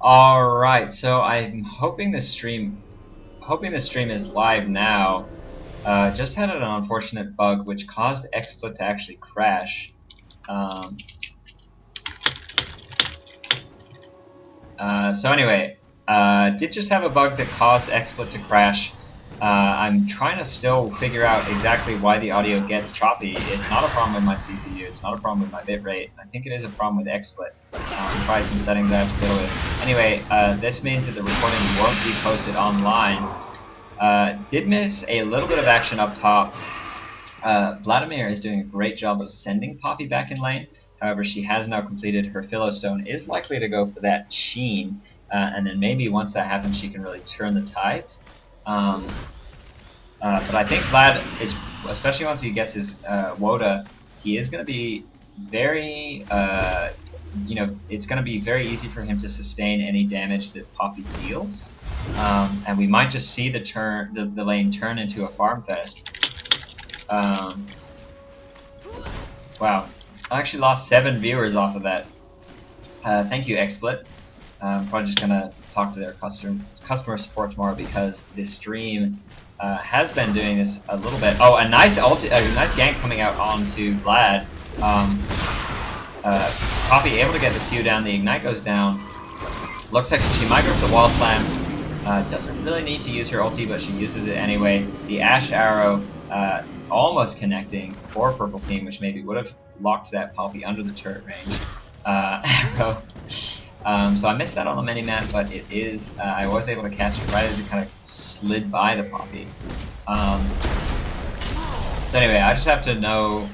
All right, so I'm hoping the stream is live now. Just had an unfortunate bug which caused XSplit to actually crash. Um, so anyway, did just have a bug that caused XSplit to crash. I'm trying to still figure out exactly why the audio gets choppy. It's not a problem with my CPU. It's not a problem with my bitrate. I think it is a problem with XSplit. Probably some settings I have to deal with. Anyway, this means that the recording won't be posted online. Did miss a little bit of action up top. Vladimir is doing a great job of sending Poppy back in lane. However, she has now completed her Philostone, is likely to go for that Sheen, and then maybe once that happens, she can really turn the tides. But I think Vlad is, especially once he gets his Woda, he is going to be very, it's going to be very easy for him to sustain any damage that Poppy deals. And we might just see the lane turn into a farm fest. Wow, I actually lost 7 viewers off of that. Thank you, XSplit. I'm probably just gonna talk to their customer support tomorrow because this stream has been doing this a little bit. Oh, a nice gank coming out onto Vlad. Poppy able to get the Q down. The ignite goes down. Looks like she might go for the wall slam. Doesn't really need to use her ulti, but she uses it anyway. The Ash arrow almost connecting for purple team, which maybe would have locked that Poppy under the turret range. Arrow. So I missed that on the mini-map, but it is, I was able to catch it right as it kind of slid by the Poppy. So anyway, I just have to know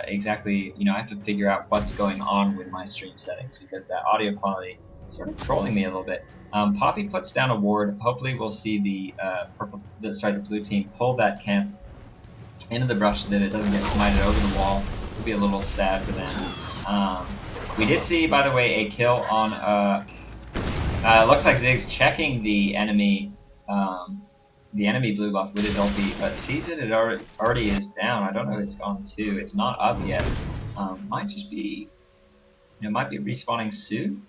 exactly, I have to figure out what's going on with my stream settings because that audio quality is sort of trolling me a little bit. Poppy puts down a ward. Hopefully we'll see the the blue team pull that camp into the brush so that it doesn't get smited over the wall. It'll be a little sad for them. We did see, by the way, a kill on, looks like Ziggs checking the enemy blue buff with his ulti, but sees that it already is down. I don't know if it's gone too. It's not up yet. Might just be, might be respawning soon.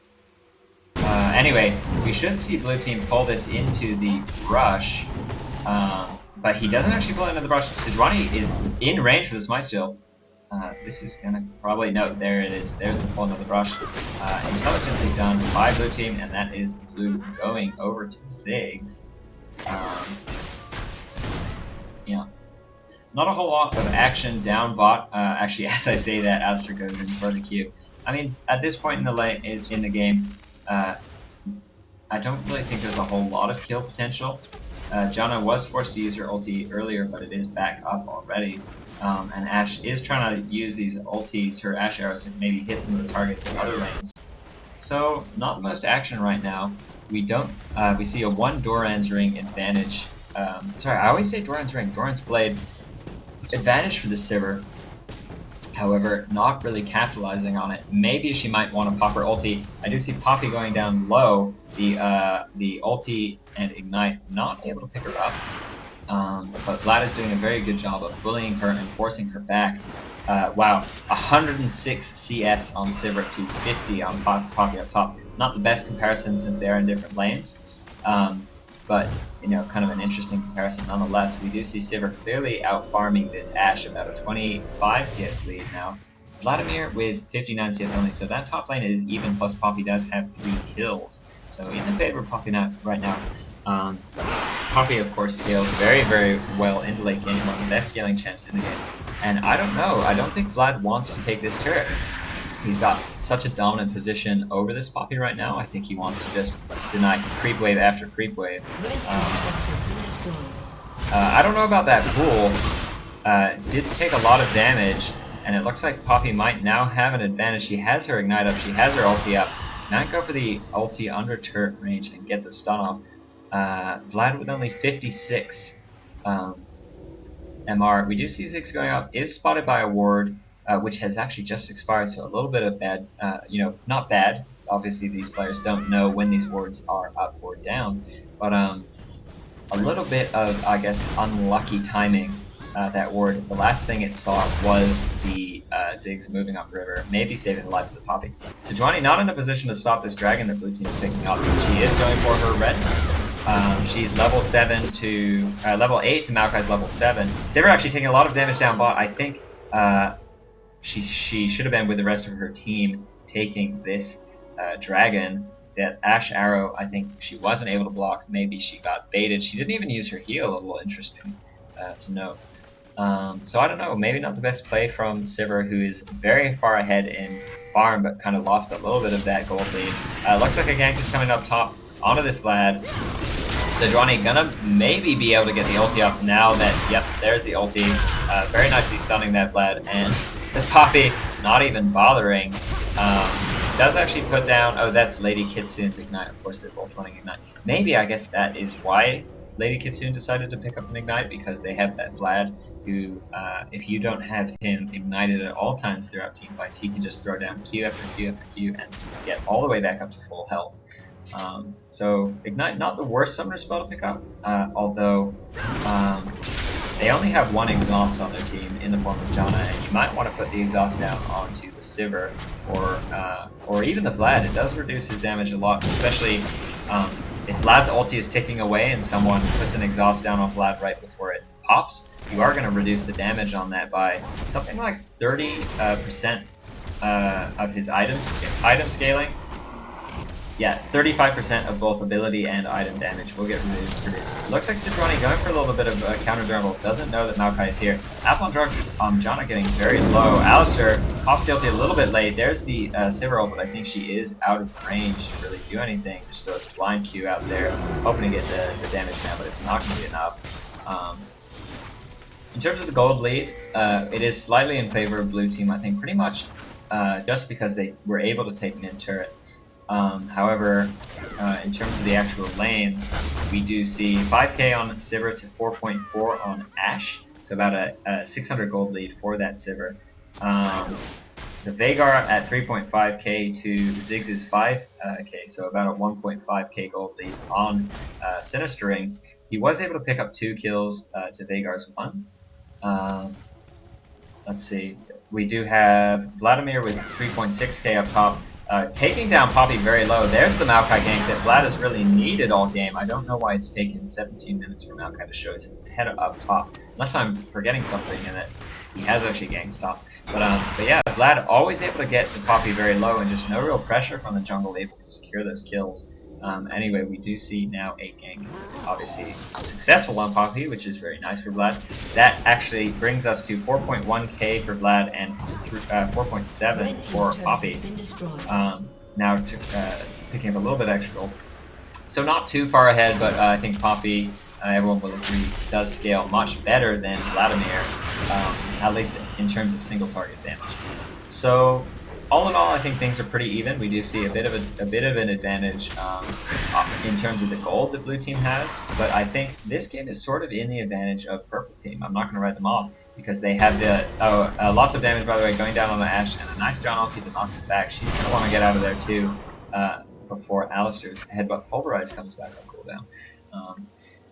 Anyway, we should see blue team pull this into the brush, but he doesn't actually pull into the brush. Sejuani is in range for the smite shield. This is gonna probably, no, there it is. There's the pull into the brush. Intelligently done by blue team, and that is blue going over to Ziggs. Yeah. Not a whole lot of action down bot. Actually, as I say that, Astra goes in for the Q. I mean, at this point in the game, I don't really think there's a whole lot of kill potential. Janna was forced to use her ulti earlier, but it is back up already. And Ashe is trying to use these ultis, her Ashe arrows, to maybe hit some of the targets in other lanes. So, not the most action right now. We see a 1 Doran's Ring advantage. Sorry, I always say Doran's Ring, Doran's Blade. Advantage for the Sivir. However, not really capitalizing on it. Maybe she might want to pop her ulti. I do see Poppy going down low. The ulti and ignite not able to pick her up. But Vlad is doing a very good job of bullying her and forcing her back. Wow, 106 CS on Sivir to 50 on Poppy up top. Not the best comparison since they are in different lanes. But, kind of an interesting comparison nonetheless. We do see Sivir clearly out-farming this Ashe, about a 25 CS lead now. Vladimir with 59 CS only, so that top lane is even, plus Poppy does have 3 kills. So in the favor of Poppy right now. Poppy, of course, scales very, very well into late game, one of the best scaling champs in the game. And I don't know, I don't think Vlad wants to take this turret. He's got such a dominant position over this Poppy right now. I think he wants to just deny creep wave after creep wave. I don't know about that pool. Did take a lot of damage, and it looks like Poppy might now have an advantage. She has her ignite up, she has her ulti up. Might go for the ulti under turret range and get the stun off. Vlad with only 56 MR. We do see Ziggs going up, is spotted by a ward, which has actually just expired, so a little bit of bad, not bad. Obviously these players don't know when these wards are up or down, but a little bit of, I guess, unlucky timing. That ward, the last thing it saw was the Ziggs moving upriver, maybe saving the life of the Poppy. Sejuani not in a position to stop this dragon that blue team is picking up. She is going for her red. She's level 7 to level 8 to Maokai's level 7. Saber actually taking a lot of damage down bot. I think she should have been with the rest of her team taking this dragon. That Ash Arrow, I think she wasn't able to block. Maybe she got baited. She didn't even use her heal. A little interesting to note. So I don't know. Maybe not the best play from Sivir, who is very far ahead in farm, but kind of lost a little bit of that gold lead. Looks like a gank is coming up top onto this Vlad. Sejuani gonna maybe be able to get the ulti up now that, yep, there's the ulti. Very nicely stunning that Vlad, and the Poppy not even bothering. Does actually put down, oh, that's Lady Kitsune's Ignite. Of course, they're both running Ignite. Maybe, I guess that is why Lady Kitsune decided to pick up an Ignite, because they have that Vlad who, if you don't have him ignited at all times throughout team fights, he can just throw down Q after Q after Q and get all the way back up to full health. So Ignite, not the worst summoner spell to pick up, although they only have one exhaust on their team in the form of Janna, and you might want to put the exhaust down onto the Sivir or even the Vlad. It does reduce his damage a lot, especially if Vlad's ulti is ticking away and someone puts an exhaust down on Vlad right before it pops. You are going to reduce the damage on that by something like 30% of his item scaling. Yeah, 35% of both ability and item damage will get reduced. Looks like Sejuani going for a little bit of counter jungle. Doesn't know that Maokai is here. Apple and drugs on Janna getting very low. Alistar pops the ulti a little bit late. There's the Sivir ult, but I think she is out of range to really do anything. Just throws a blind Q out there, hoping to get the damage down, but it's not going to be enough. In terms of the gold lead, it is slightly in favor of blue team, I think, pretty much just because they were able to take mid turret. However, in terms of the actual lanes, we do see 5k on Sivir to 4.4 on Ashe, so about a 600 gold lead for that Sivir. The Veigar at 3.5k to Ziggs' 5k, so about a 1.5k gold lead on Sinistering. He was able to pick up 2 kills to Veigar's 1. Let's see, we do have Vladimir with 3.6k up top. Taking down Poppy very low. There's the Maokai gank that Vlad has really needed all game. I don't know why it's taken 17 minutes for Maokai to show his head up top, unless I'm forgetting something in that he has actually ganked top. But yeah, Vlad always able to get the Poppy very low and just no real pressure from the jungle, able to secure those kills. Anyway, we do see now a gank, obviously successful on Poppy, which is very nice for Vlad. That actually brings us to 4.1k for Vlad and 4.7 for Poppy. Now picking up a little bit extra gold. So not too far ahead, but I think Poppy, everyone will agree, does scale much better than Vladimir, at least in terms of single target damage. So all in all, I think things are pretty even. We do see a bit of an advantage in terms of the gold that blue team has, but I think this game is sort of in the advantage of purple team. I'm not going to write them off because they have the lots of damage, by the way, going down on the Ashe, and a nice John ulti to knock it back. She's going to want to get out of there too before Alistar's headbutt pulverize comes back on cooldown.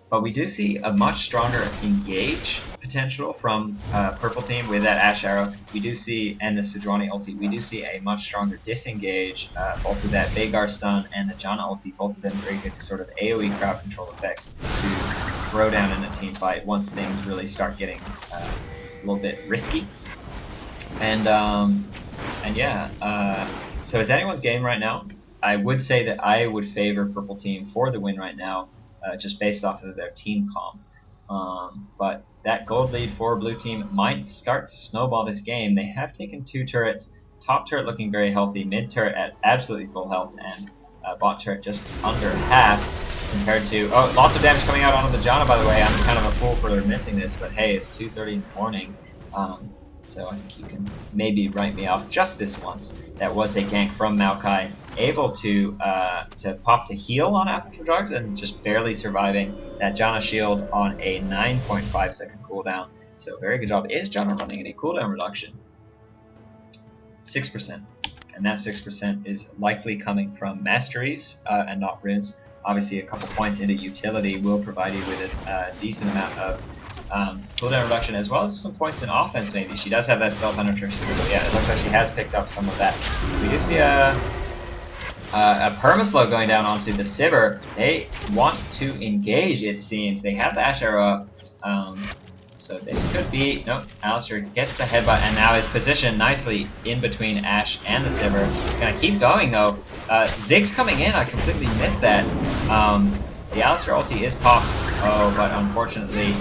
But we do see a much stronger engage potential from purple team with that Ashe arrow. We do see, and the Sejuani ulti, we do see a much stronger disengage, both of that Veigar stun and the Janna ulti, both of them very good sort of AoE crowd control effects to throw down in a team fight once things really start getting a little bit risky. And yeah, so it's anyone's game right now. I would say that I would favor purple team for the win right now. Just based off of their team comp. But that gold lead for blue team might start to snowball this game. They have taken 2 turrets, top turret looking very healthy, mid turret at absolutely full health, and bot turret just under half compared to, oh, lots of damage coming out onto the Janna, by the way. I'm kind of a fool for missing this, but hey, it's 2:30 in the morning. So I think you can maybe write me off just this once. That was a gank from Maokai, able to pop the heal on Apple for Drugs and just barely surviving that Janna shield on a 9.5 second cooldown. So very good job. Is Janna running any cooldown reduction? 6%. And that 6% is likely coming from masteries and not runes. Obviously a couple points into utility will provide you with a decent amount of cooldown reduction as well as some points in offense maybe. She does have that spell penetration, so yeah, it looks like she has picked up some of that. We do see a permaslow going down onto the Sivir. They want to engage, it seems. They have the Ash Arrow up. So this could be... Nope, Alistair gets the headbutt and now is positioned nicely in between Ash and the Sivir. Gonna keep going though. Ziggs coming in, I completely missed that. The Alistair ulti is popped. Oh, but unfortunately,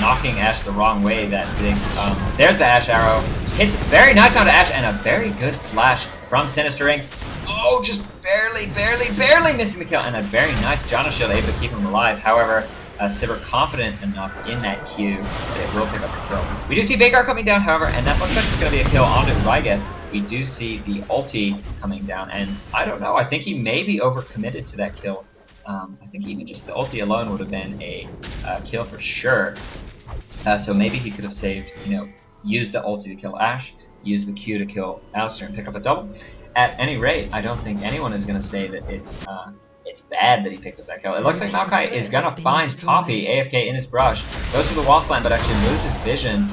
knocking Ash the wrong way, that Ziggs. There's the Ash Arrow. Hits very nice onto Ash and a very good flash from Sinister Ring. Oh, just barely missing the kill. And a very nice Janna shield able to keep him alive. However, Sivir confident enough in that Q that it will pick up the kill. We do see Veigar coming down, however, and that looks like it's going to be a kill onto Rygeth. We do see the ulti coming down, and I don't know, I think he may be overcommitted to that kill. I think even just the ulti alone would have been a kill for sure. So maybe he could have saved, used the ulti to kill Ashe, used the Q to kill Alistair and pick up a double. At any rate, I don't think anyone is going to say that it's bad that he picked up that kill. It looks like Maokai is going to find Poppy AFK in his brush, goes for the wall slam, but actually loses vision.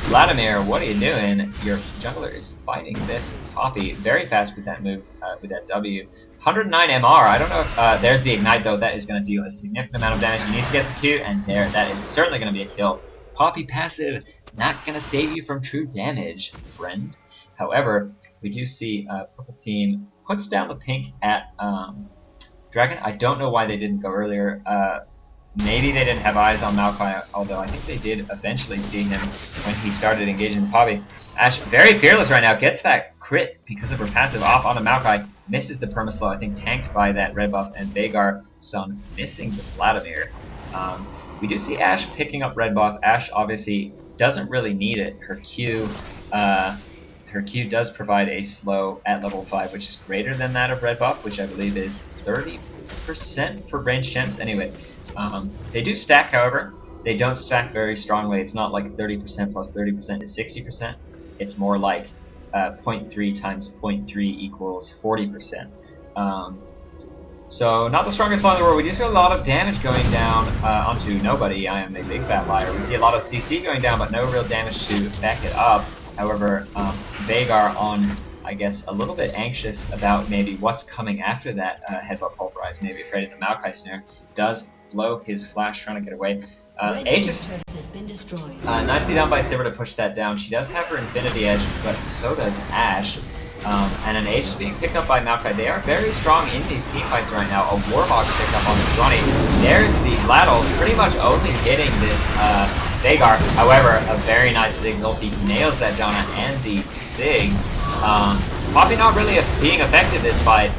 Vladimir, what are you doing? Your jungler is fighting this Poppy very fast with that move, with that W. 109 MR, I don't know if, there's the Ignite though, that is going to deal a significant amount of damage. He needs to get the Q, and there, that is certainly going to be a kill. Poppy passive, not going to save you from true damage, friend. However, we do see Purple Team puts down the pink at Dragon. I don't know why they didn't go earlier. Maybe they didn't have eyes on Maokai, although I think they did eventually see him when he started engaging the Poppy. Ashe, very fearless right now, gets that crit because of her passive off onto Maokai, misses the permaslow, I think tanked by that red buff, and Veigar stun, missing the Vladimir. We do see Ashe picking up red buff. Ashe obviously doesn't really need it. Her Q does provide a slow at level 5, which is greater than that of red buff, which I believe is 30% for ranged champs. Anyway, they do stack, however. They don't stack very strongly. It's not like 30% plus 30% is 60%. It's more like 0.3 times 0.3 equals 40%. So not the strongest line in the world. We do see a lot of damage going down onto nobody. I am a big fat liar. We see a lot of CC going down, but no real damage to back it up. However, Veigar on, I guess, a little bit anxious about maybe what's coming after that headbutt pulverize, maybe afraid of the Maokai snare, does blow his flash trying to get away. Aegis, nicely done by Sivir to push that down. She does have her Infinity Edge, but so does Ashe. And an Aegis being picked up by Maokai. They are very strong in these team fights right now. A Warhawk's picked up on Sejuani. There's the Ladle, pretty much only hitting this Veigar. However, a very nice Ziggs ulti nails that Janna and the Ziggs. Poppy not really being affected this fight.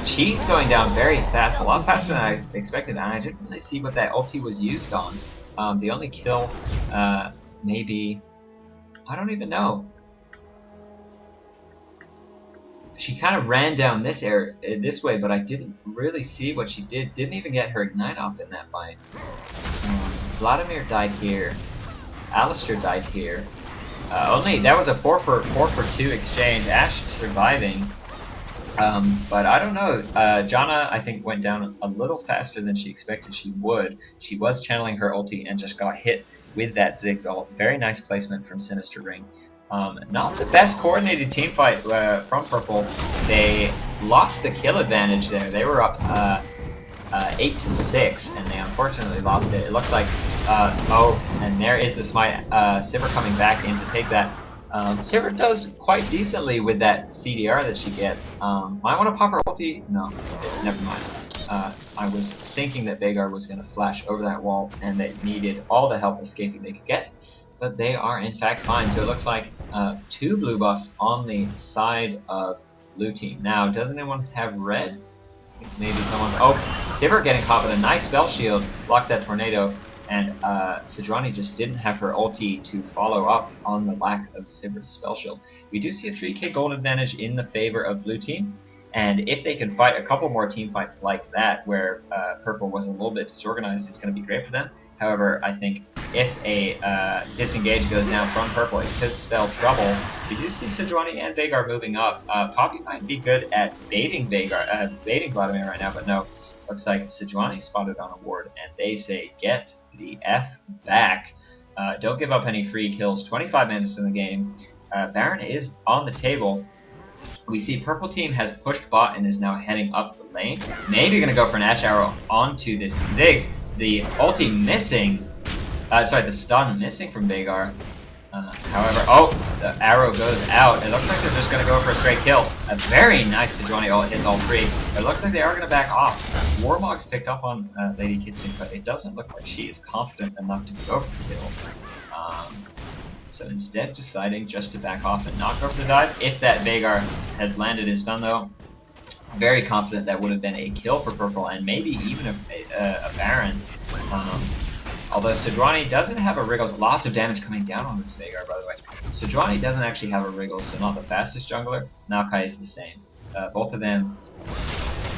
Cheese going down very fast, a lot faster than I expected, and I didn't really see what that ulti was used on. The only kill, maybe, I don't even know. She kind of ran down this way, but I didn't really see what she did. Didn't even get her Ignite off in that fight. Vladimir died here. Alistair died here. That was a 4 for 2 exchange. Ashe surviving. But I don't know. Janna, I think, went down a little faster than she expected she would. She was channeling her ulti and just got hit with that Ziggs ult. Very nice placement from Sinister Ring. Not the best coordinated team fight from Purple. They lost the kill advantage there. They were up 8-6, and they unfortunately lost it. It looks like, and there is the smite. Sivir coming back in to take that. Sivir does quite decently with that CDR that she gets. Might want to pop her ulti? No, never mind. I was thinking that Veigar was going to flash over that wall, and they needed all the help escaping they could get. But they are in fact fine. So it looks like 2 blue buffs on the side of blue team. Now, does anyone have red? Maybe someone. Oh, Sivir getting caught with a nice spell shield, blocks that tornado, and Sejuani just didn't have her ulti to follow up on the lack of Sivir's spell shield. We do see a 3k gold advantage in the favor of blue team, and if they can fight a couple more team fights like that, where Purple was a little bit disorganized, it's going to be great for them. However, I think if a disengage goes down from Purple, it could spell trouble. We do see Sejuani and Veigar moving up. Poppy might be good at baiting Vladimir right now, but no. Looks like Sejuani spotted on a ward, and they say, get the F back. Don't give up any free kills. 25 minutes in the game. Baron is on the table. We see purple team has pushed bot and is now heading up the lane. Maybe going to go for an Ash Arrow onto this Ziggs. The ulti missing. Sorry, the stun missing from Veigar. However, oh, the arrow goes out. It looks like they're just going to go for a straight kill. A very nice Sejuani ult hits all three. It looks like they are going to back off. Warmog's picked up on Lady Kitsune, but it doesn't look like she is confident enough to go for the kill. So instead deciding just to back off and not go for the dive. If that Veigar had landed his stun though, very confident that would have been a kill for purple and maybe even a Baron. Although Sejuani doesn't have a Wriggles, lots of damage coming down on this Veigar, by the way. Sejuani doesn't actually have a Wriggles, so not the fastest jungler. Maokai is the same. Both of them...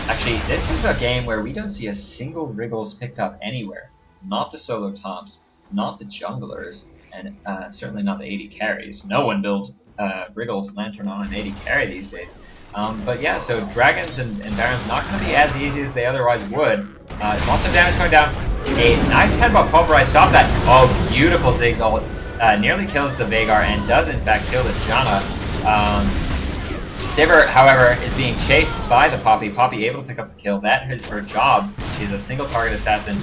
Actually, this is a game where we don't see a single Wriggles picked up anywhere. Not the solo tops, not the junglers, and certainly not the AD carries. No one builds Wriggles Lantern on an AD carry these days. But yeah, so Dragons and Barons not going to be as easy as they otherwise would. Lots of damage going down. A nice headbutt pulverize stops that. Oh, beautiful Ziggs ult. Nearly kills the Veigar and does in fact kill the Janna. Sivir, however, is being chased by the Poppy. Poppy able to pick up the kill. That is her job. She's a single target assassin.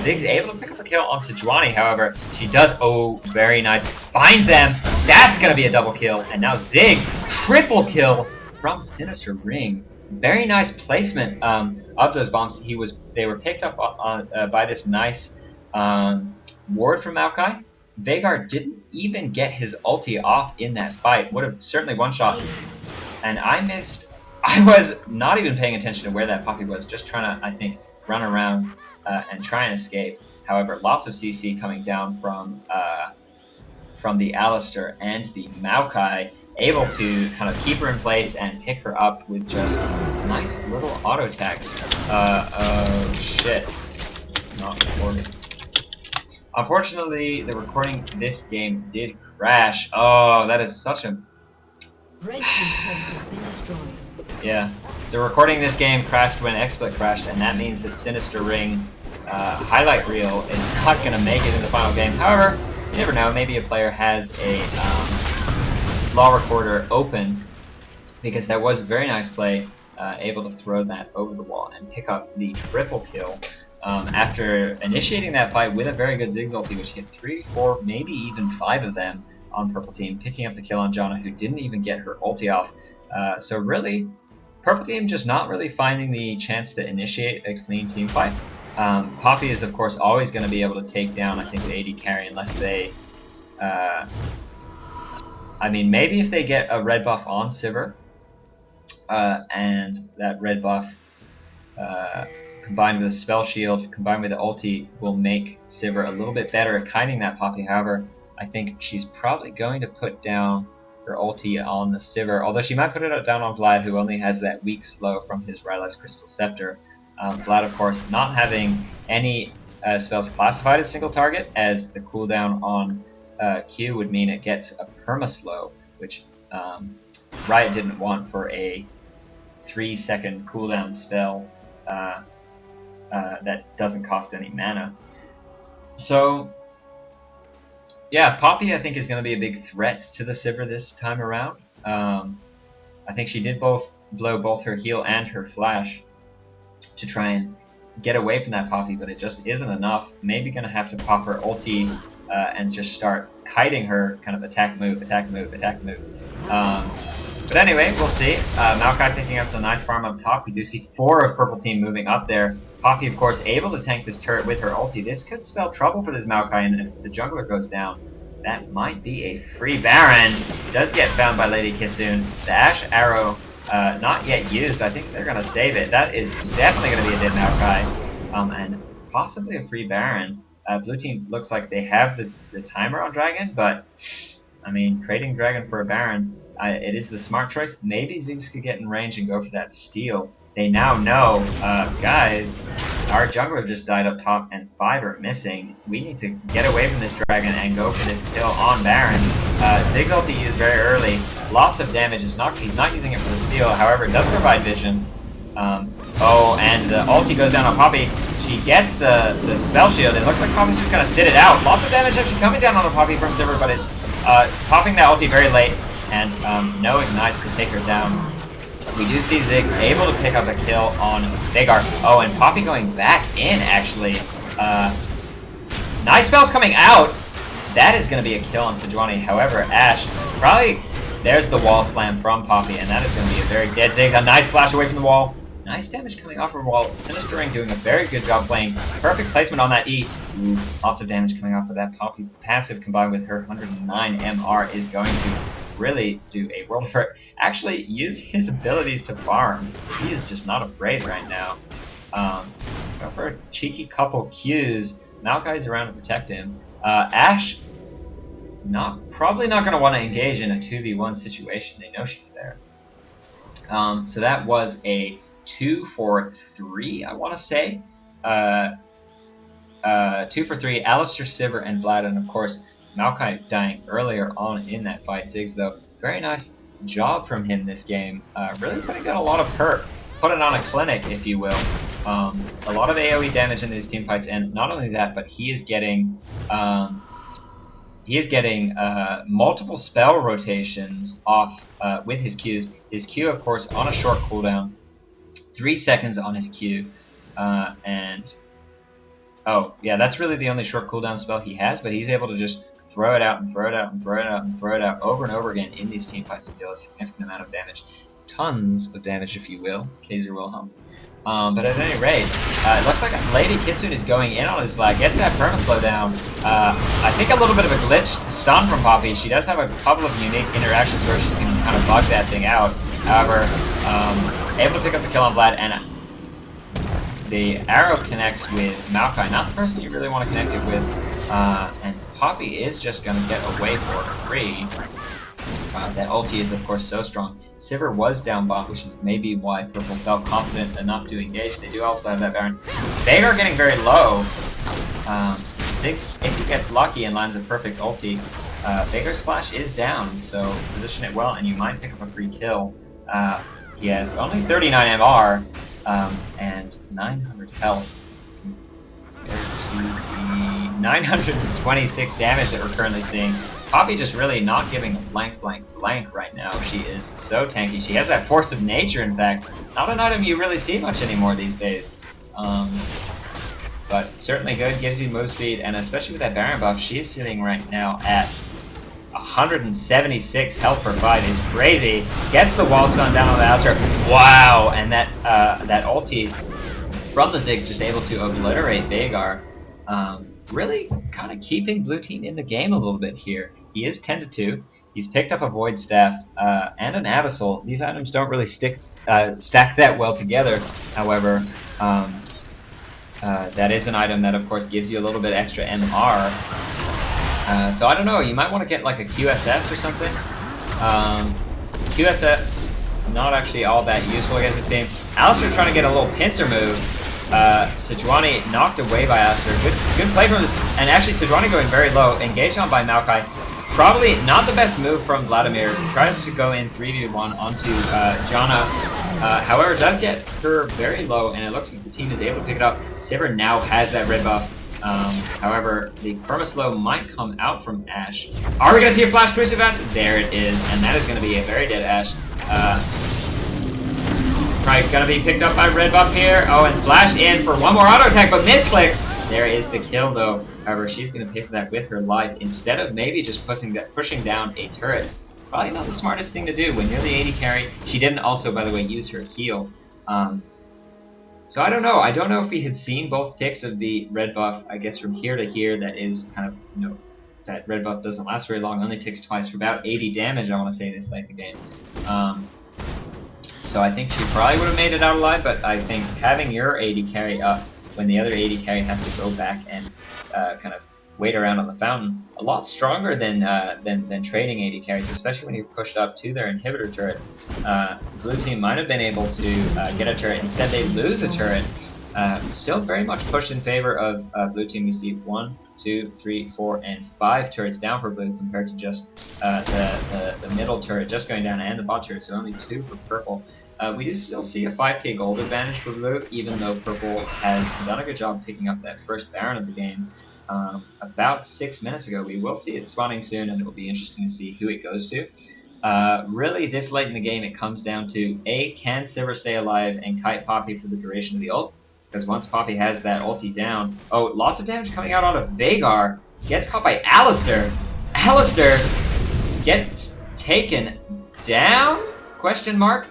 Ziggs able to pick up a kill on Sejuani, however. She does, oh, very nice. Finds them. That's going to be a double kill. And now Ziggs, triple kill from Sinister Ring. Very nice placement of those bombs. They were picked up on by this nice ward from Maokai. Veigar didn't even get his ulti off in that fight. Would have certainly one-shot. And I was not even paying attention to where that Poppy was, just trying to, I think, run around and try and escape. However, lots of CC coming down from the Alistar and the Maokai, able to kind of keep her in place and pick her up with just nice little auto attacks. Oh shit. Not recording. Unfortunately, the recording this game did crash. Oh, that is such a... Red team's turret has been destroyed. Yeah, the recording this game crashed when XSplit crashed, and that means that Sinister Ring highlight reel is not going to make it in the final game. However, you never know, maybe a player has a law recorder open, because that was a very nice play, able to throw that over the wall and pick up the triple kill after initiating that fight with a very good Ziggs ulti, which hit 3, 4, maybe even 5 of them on purple team, picking up the kill on Janna, who didn't even get her ulti off. So really, purple team just not really finding the chance to initiate a clean team fight. Poppy is of course always going to be able to take down, I think, the AD carry unless they... I mean, maybe if they get a red buff on Sivir, and that red buff combined with a spell shield, combined with the ulti, will make Sivir a little bit better at kiting that Poppy. However, I think she's probably going to put down her ulti on the Sivir, although she might put it down on Vlad, who only has that weak slow from his Rylai's Crystal Scepter. Vlad, of course, not having any spells classified as single target, as the cooldown on Q would mean it gets a perma-slow, which Riot didn't want for a 3-second cooldown spell that doesn't cost any mana. So, yeah, Poppy, I think, is going to be a big threat to the Sivir this time around. I think she did blow both her heal and her flash to try and get away from that Poppy, but it just isn't enough. Maybe going to have to pop her ulti and just start kiting her, kind of attack, move, attack, move, attack, move. But anyway, we'll see. Maokai picking up some nice farm up top. We do see 4 of purple team moving up there. Poppy, of course, able to tank this turret with her ulti. This could spell trouble for this Maokai, and if the jungler goes down, that might be a free Baron. Does get found by Lady Kitsune. The Ash Arrow, not yet used. I think they're going to save it. That is definitely going to be a dead Maokai. And possibly a free Baron. Blue team looks like they have the timer on Dragon, but, I mean, trading Dragon for a Baron, it is the smart choice. Maybe Ziggs could get in range and go for that steal. They now know, guys, our jungler just died up top and 5 are missing. We need to get away from this Dragon and go for this kill on Baron. Ziggs ulti used very early. Lots of damage. He's not using it for the steal. However, it does provide vision. Oh, and the ulti goes down on Poppy. She gets the spell shield. It looks like Poppy's just gonna sit it out. Lots of damage actually coming down on the Poppy from Sivir, but it's popping that ulti very late, and no ignites to take her down. We do see Ziggs able to pick up a kill on Veigar. Oh, and Poppy going back in, actually. Nice spells coming out. That is going to be a kill on Sejuani. However, Ashe, probably, there's the wall slam from Poppy, and that is going to be a very dead Ziggs. A nice flash away from the wall. Nice damage coming off her wall. Sinister Ring doing a very good job playing. Perfect placement on that E. Ooh, lots of damage coming off of that Poppy passive combined with her 109 MR is going to really do a world of hurt. Actually, use his abilities to farm. He is just not afraid right now. Go for a cheeky couple Qs. Maokai's around to protect him. Ashe, probably not going to want to engage in a 2v1 situation. They know she's there. So that was a 2 for 3, I want to say. 2 for 3. Alistar, Sivir, and Vlad, and of course Maokai dying earlier on in that fight. Ziggs, though, very nice job from him this game. Really putting down a lot of hurt. Put it on a clinic, if you will. A lot of AoE damage in these team fights, and not only that, but he is getting multiple spell rotations off with his Qs. His Q, of course, on a short cooldown, 3 seconds on his Q, and oh yeah, that's really the only short cooldown spell he has. But he's able to just throw it out and throw it out and throw it out and throw it out over and over again in these team fights to deal a significant amount of damage, tons of damage, if you will. Kaiser Wilhelm. But at any rate, it looks like Lady Kitsune is going in on his Vlad, gets that perma-slow down. I think a little bit of a glitch stun from Poppy. She does have a couple of unique interactions where she can kind of bug that thing out. However, able to pick up the kill on Vlad, and the arrow connects with Maokai, not the person you really want to connect it with. And Poppy is just going to get away for free. That ulti is, of course, so strong. Sivir was down bot, which is maybe why Purple felt confident enough to engage. They do also have that Baron. Veigar getting very low. Ziggs, if he gets lucky and lands a perfect ulti, Veigar's flash is down, so position it well and you might pick up a free kill. He has only 39 MR and 900 health compared to the 926 damage that we're currently seeing. Poppy just really not giving a blank right now. She is so tanky. She has that Force of Nature, in fact. Not an item you really see much anymore these days. But certainly good, gives you move speed, and especially with that Baron buff, she's sitting right now at 176 health per fight. Is crazy. Gets the wall stun down on the outer. Wow! And that ulti from the Ziggs just able to obliterate Veigar. Really kind of keeping blue team in the game a little bit here. He is 10-2. He's picked up a Void Staff and an Abyssal. These items don't really stack that well together. However, that is an item that, of course, gives you a little bit extra MR. So I don't know. You might want to get like a QSS or something. QSS is not actually all that useful against this team. Alistar trying to get a little pincer move. Sejuani knocked away by Alistar. Good play from, and actually Sejuani going very low, engaged on by Maokai. Probably not the best move from Vladimir. Tries to go in 3v1 onto Janna. However, does get her very low, and it looks like the team is able to pick it up. Sivir now has that red buff. However, the perma-slow might come out from Ashe. Are we going to see a flash boost event? There it is, and that is going to be a very dead Ashe. Probably gonna be picked up by red buff here. Oh, and flash in for one more auto attack, but misclicks. There is the kill though. However, she's gonna pay for that with her life instead of maybe just pushing down a turret. Probably not the smartest thing to do when you're the AD carry. She didn't also, by the way, use her heal. So I don't know. I don't know if we had seen both ticks of the red buff. I guess from here to here, that is kind of, you know, that red buff doesn't last very long. Only ticks twice for about 80 damage. I want to say this late in the game. So I think she probably would have made it out alive, but I think having your AD carry up when the other AD carry has to go back and kind of wait around on the fountain, a lot stronger than trading AD carries, especially when you're pushed up to their inhibitor turrets. Blue team might have been able to get a turret. Instead, they lose a turret. Still very much pushed in favor of blue team. You see 1, 2, 3, 4, and 5 turrets down for blue compared to just the middle turret just going down and the bot turret, so only 2 for purple. We do still see a 5k gold advantage for blue, even though purple has done a good job picking up that first Baron of the game about 6 minutes ago. We will see it spawning soon, and it will be interesting to see who it goes to. Really, this late in the game, it comes down to can Sivir stay alive and kite Poppy for the duration of the ult? Because once Poppy has that ulti down, oh, lots of damage coming out onto Veigar. Gets caught by Alistar. Alistar gets taken down? Question mark?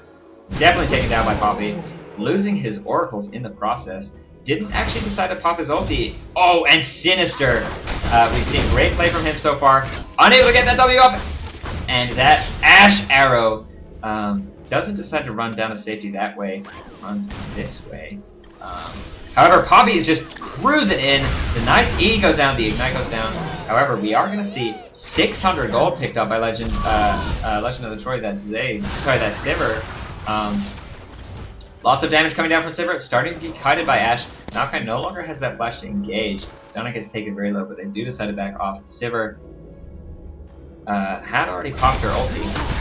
Definitely taken down by Poppy. Losing his oracles in the process. Didn't actually decide to pop his ulti. Oh, and Sinister. We've seen great play from him so far. Unable to get that W up. And that Ashe arrow doesn't decide to run down to safety that way. Runs this way. However, Poppy is just cruising in. The nice E goes down, the Ignite goes down. However, we are going to see 600 gold picked up by Legend of the Troy, that Sivir. Lots of damage coming down from Sivir. Starting to get kited by Ashe. Maokai no longer has that flash to engage. Donna gets taken very low, but they do decide to back off. Sivir had already popped her ulti.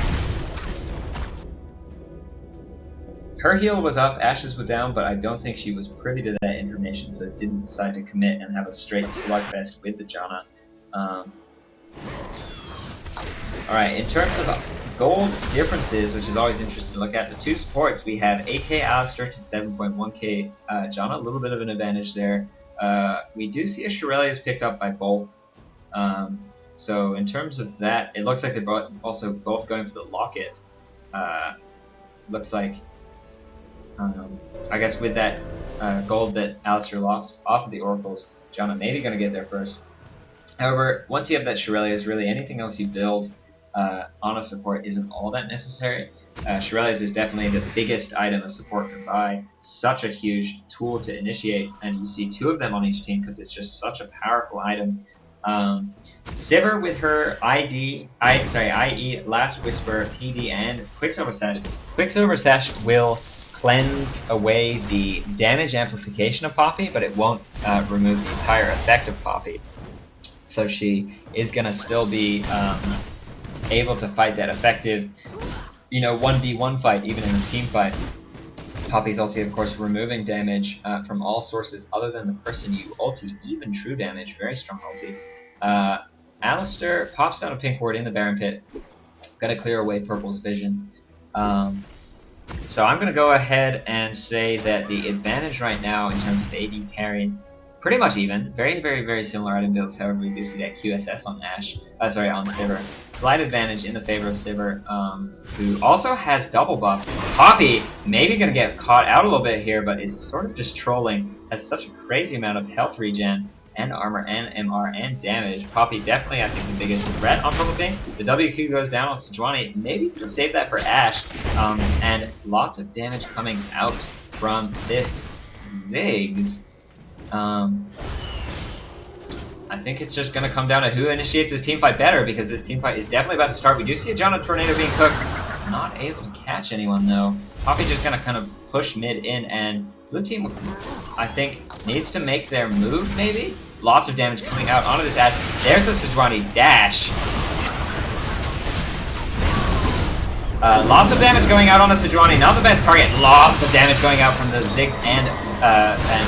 Her heal was up, Ashe's was down, but I don't think she was privy to that information, so didn't decide to commit and have a straight slugfest with the Janna. Alright, in terms of gold differences, which is always interesting to look at, the two supports, we have 8k Alistar to 7.1k Janna, a little bit of an advantage there. We do see a Shirelli is picked up by both. So in terms of that, it looks like they're also both going for the locket. Looks like, I guess with that gold that Alistar lost off of the oracles, Janna maybe going to get there first. However, once you have that Shirelias, really anything else you build on a support isn't all that necessary. Shirelias is definitely the biggest item a support can buy. Such a huge tool to initiate, and you see two of them on each team because it's just such a powerful item. Sivir with her IE, Last Whisper, PD, and Quicksilver Sash. Quicksilver Sash will cleanse away the damage amplification of Poppy, but it won't remove the entire effect of Poppy. So she is going to still be able to fight that effective, 1v1 fight, even in a team fight. Poppy's ulti, of course, removing damage from all sources other than the person you ulti, even true damage, very strong ulti. Alistar pops down a pink ward in the Baron Pit. Gotta clear away Purple's vision. So I'm going to go ahead and say that the advantage right now in terms of AD carries, pretty much even. Very, very, very similar item builds. However, we do see that QSS on on Sivir. Slight advantage in the favor of Sivir, who also has double buff. Poppy maybe going to get caught out a little bit here, but is sort of just trolling. Has such a crazy amount of health regen and armor and MR and damage. Poppy definitely, I think, the biggest threat on Purple Team. The WQ goes down on Sejuani. Maybe gonna save that for Ashe. And lots of damage coming out from this Ziggs. I think it's just gonna come down to who initiates this team fight better, because this team fight is definitely about to start. We do see a Janna Tornado being cooked. Not able to catch anyone though. Poppy just gonna kind of push mid in, and blue team, I think, needs to make their move maybe? Lots of damage coming out onto this Ashe. There's the Sejuani dash. Lots of damage going out on the Sejuani. Not the best target. Lots of damage going out from the Ziggs and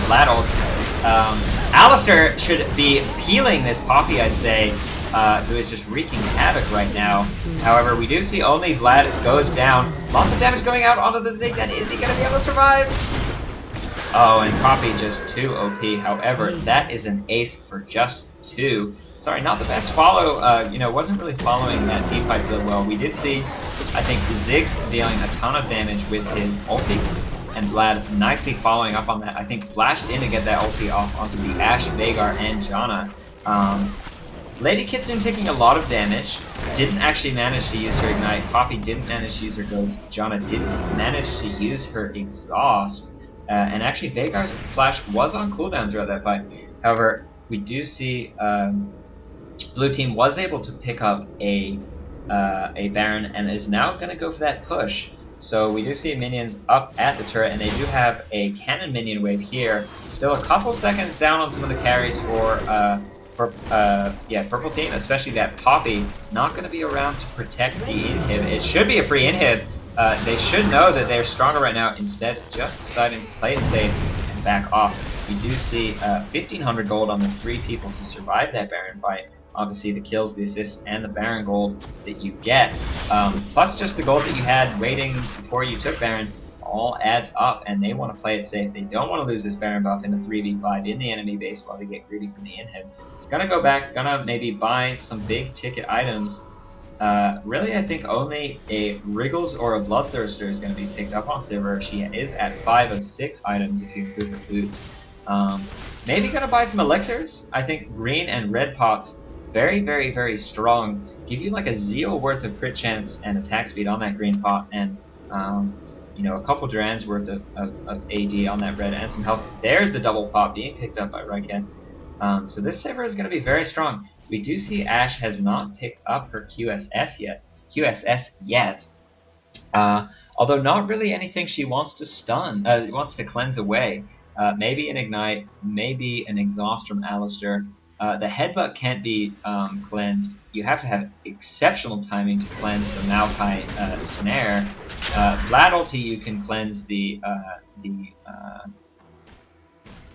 Vlad ults. Alistar should be peeling this Poppy, I'd say, who is just wreaking havoc right now. However, we do see only Vlad goes down. Lots of damage going out onto the Ziggs, and is he going to be able to survive? Oh, and Poppy just too OP. However, that is an ace for just 2. Sorry, not the best follow. Wasn't really following that team fight so well. We did see, I think, Ziggs dealing a ton of damage with his ulti, and Vlad nicely following up on that. I think flashed in to get that ulti off onto the Ashe, Veigar, and Janna. Lady Kitsune taking a lot of damage. Didn't actually manage to use her Ignite. Poppy didn't manage to use her Ghost. Janna didn't manage to use her Exhaust. And actually, Veigar's flash was on cooldown throughout that fight. However, we do see blue team was able to pick up a Baron and is now going to go for that push. So we do see minions up at the turret, and they do have a cannon minion wave here. Still a couple seconds down on some of the carries for Purple team, especially that Poppy not going to be around to protect the inhib. It should be a free inhib. they should know that they're stronger right now, instead just deciding to play it safe and back off. We do see 1,500 gold on the 3 people who survived that Baron fight. Obviously the kills, the assists, and the Baron gold that you get, plus just the gold that you had waiting before you took Baron, all adds up, and they want to play it safe. They don't want to lose this Baron buff in the 3v5 in the enemy base while they get greedy from the inhib. Gonna go back, gonna maybe buy some big ticket items. Really, I think only a Wriggles or a Bloodthirster is going to be picked up on Sivir. She is at 5 of 6 items if you include her boots. Maybe gonna buy some elixirs. I think green and red pots, very, very, very strong. Give you like a zeal worth of crit chance and attack speed on that green pot, and you know, a couple Duran's worth of AD on that red, and some health. There's the double pot being picked up by Ryken. So this Sivir is going to be very strong. We do see Ashe has not picked up her QSS yet. Although not really anything she wants to stun, wants to cleanse away. Maybe an Ignite, maybe an Exhaust from Alistar. The Headbutt can't be cleansed. You have to have exceptional timing to cleanse the Maokai Snare. Vlad ulti, you can cleanse the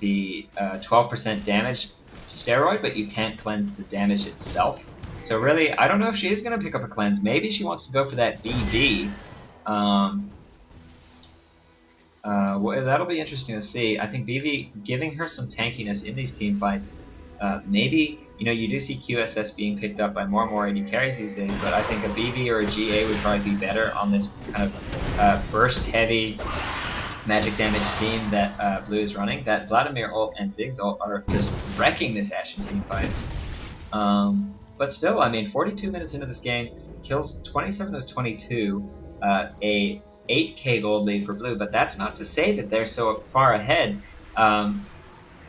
12% damage steroid, but you can't cleanse the damage itself. So really, I don't know if she is going to pick up a cleanse. Maybe she wants to go for that BB. Well, that'll be interesting to see. I think BB giving her some tankiness in these team fights. Maybe, you know, you do see QSS being picked up by more and more AD carries these days, but I think a BB or a GA would probably be better on this kind of burst-heavy magic damage team that Blue is running. That Vladimir ult and Ziggs ult are just wrecking this Ashe in team fights. But still, I mean, 42 minutes into this game, kills 27 of 22, a 8k gold lead for Blue, but that's not to say that they're so far ahead.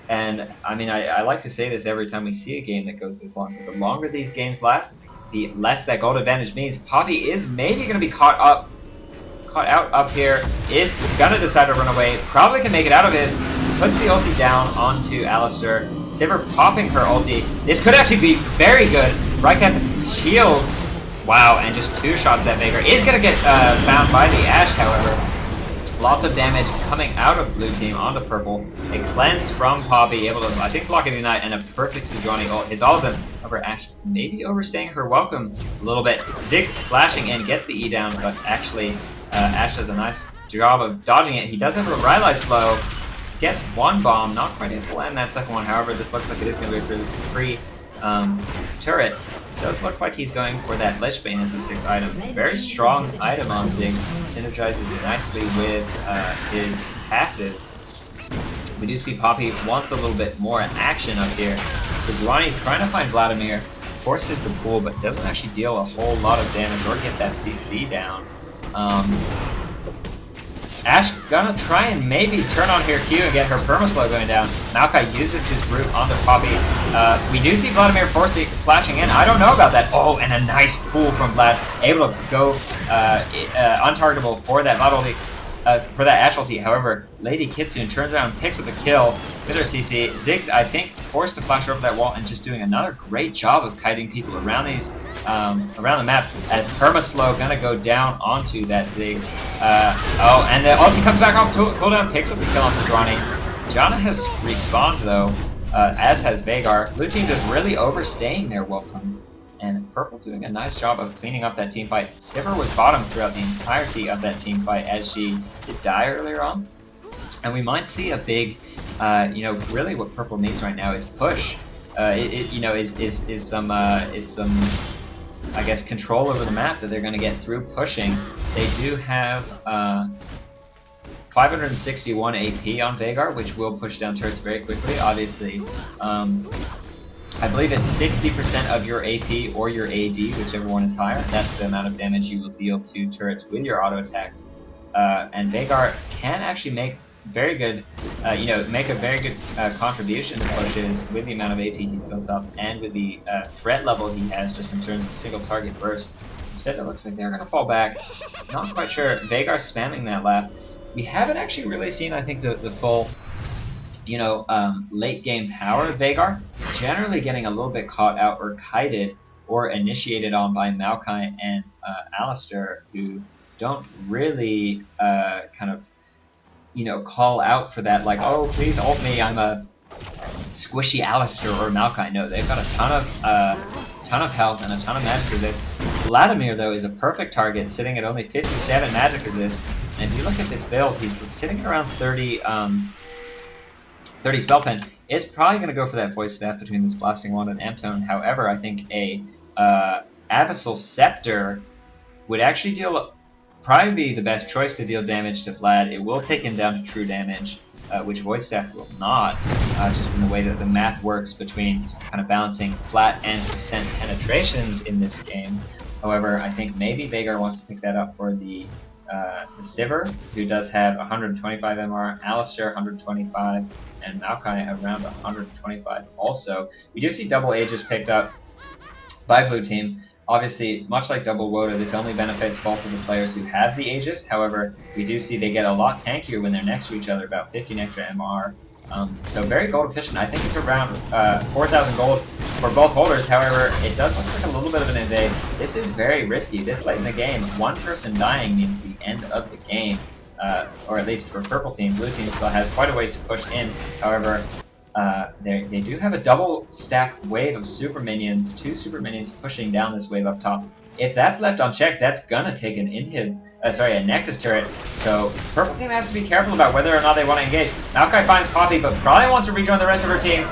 And I mean, I like to say this every time we see a game that goes this long, but the longer these games last, the less that gold advantage means. Poppy is maybe going to be caught out up here, is gonna decide to run away, probably can make it out of his, puts the ulti down onto Alistar. Sivir popping her ulti. This could actually be very good. Ryken shields, wow, and just 2 shots that Veigar is gonna get found by the Ashe, however. Lots of damage coming out of blue team onto purple. A cleanse from Poppy, able to, I think, block an Ignite, and a perfect Sejuani ult hits all of them. However, Ashe maybe overstaying her welcome a little bit. Ziggs flashing in, gets the E down, but actually Ashe does a nice job of dodging it. He does have a Rylai slow, gets 1 bomb, not quite able to land that second one. However, this looks like it is going to be a free turret. It does look like he's going for that Lich Bane as a 6th item. Very strong item on Ziggs. Synergizes nicely with his passive. We do see Poppy wants a little bit more action up here. Sejuani trying to find Vladimir, forces the pool, but doesn't actually deal a whole lot of damage or get that CC down. Ashe gonna try and maybe turn on her Q and get her permaslow going down. Maokai uses his root onto Poppy. We do see Vladimir flashing in. I don't know about that. Oh, and a nice pull from Vlad. Able to go untargetable for that Vlad ulti, for that Ashe ulti. However, Lady Kitsune turns around and picks up the kill with her CC. Ziggs, I think, forced to flash over that wall and just doing another great job of kiting people around these around the map. And permaslow gonna go down onto that Ziggs. Oh, and the ulti comes back off cooldown, picks up the kill on Sejuani. Janna has respawned though, as has Veigar. Blue team just really overstaying their welcome, and purple doing a nice job of cleaning up that team fight. Sivir was bottom throughout the entirety of that team fight, as she did die earlier on. And we might see a big, you know, really what purple needs right now is push. You know, is some I guess control over the map that they're going to get through pushing. They do have 561 AP on Veigar, which will push down turrets very quickly. Obviously, I believe it's 60% of your AP or your AD, whichever one is higher. That's the amount of damage you will deal to turrets with your auto attacks. And Veigar can actually make very good, you know, make a very good contribution to pushes with the amount of AP he's built up and with the threat level he has just in terms of single target burst. Instead, it looks like they're going to fall back. Not quite sure. Veigar spamming that lap. We haven't actually really seen, I think, the full, you know, late game power of Veigar. Generally getting a little bit caught out or kited or initiated on by Maokai and Alistar, who don't really kind of, you know, call out for that, like, oh, please ult me, I'm a squishy Alistair or Maokai. No, they've got a ton of health and a ton of magic resist. Vladimir, though, is a perfect target, sitting at only 57 magic resist. And if you look at this build, he's sitting around 30 spell pen. It's probably going to go for that voice staff between this Blasting Wand and Amtone. However, I think a Abyssal Scepter would actually probably be the best choice to deal damage to Vlad. It will take him down to true damage, which Voice Staff will not, just in the way that the math works between kind of balancing flat and percent penetrations in this game. However, I think maybe Vhagar wants to pick that up for the Sivir, who does have 125 MR, Alistair 125, and Maokai around 125 also. We do see double Aegis picked up by Blue Team. Obviously, much like double Woda, this only benefits both of the players who have the Aegis. However, we do see they get a lot tankier when they're next to each other, about 15 extra MR. So very gold efficient. I think it's around 4,000 gold for both holders. However, it does look like a little bit of an invade. This is very risky. This late in the game, one person dying means the end of the game. Or at least for Purple Team. Blue Team still has quite a ways to push in. However, they do have a double stack wave of super minions, 2 super minions pushing down this wave up top. If that's left unchecked, that's gonna take an a Nexus turret. So Purple Team has to be careful about whether or not they want to engage. Maokai finds Poppy, but probably wants to rejoin the rest of her team.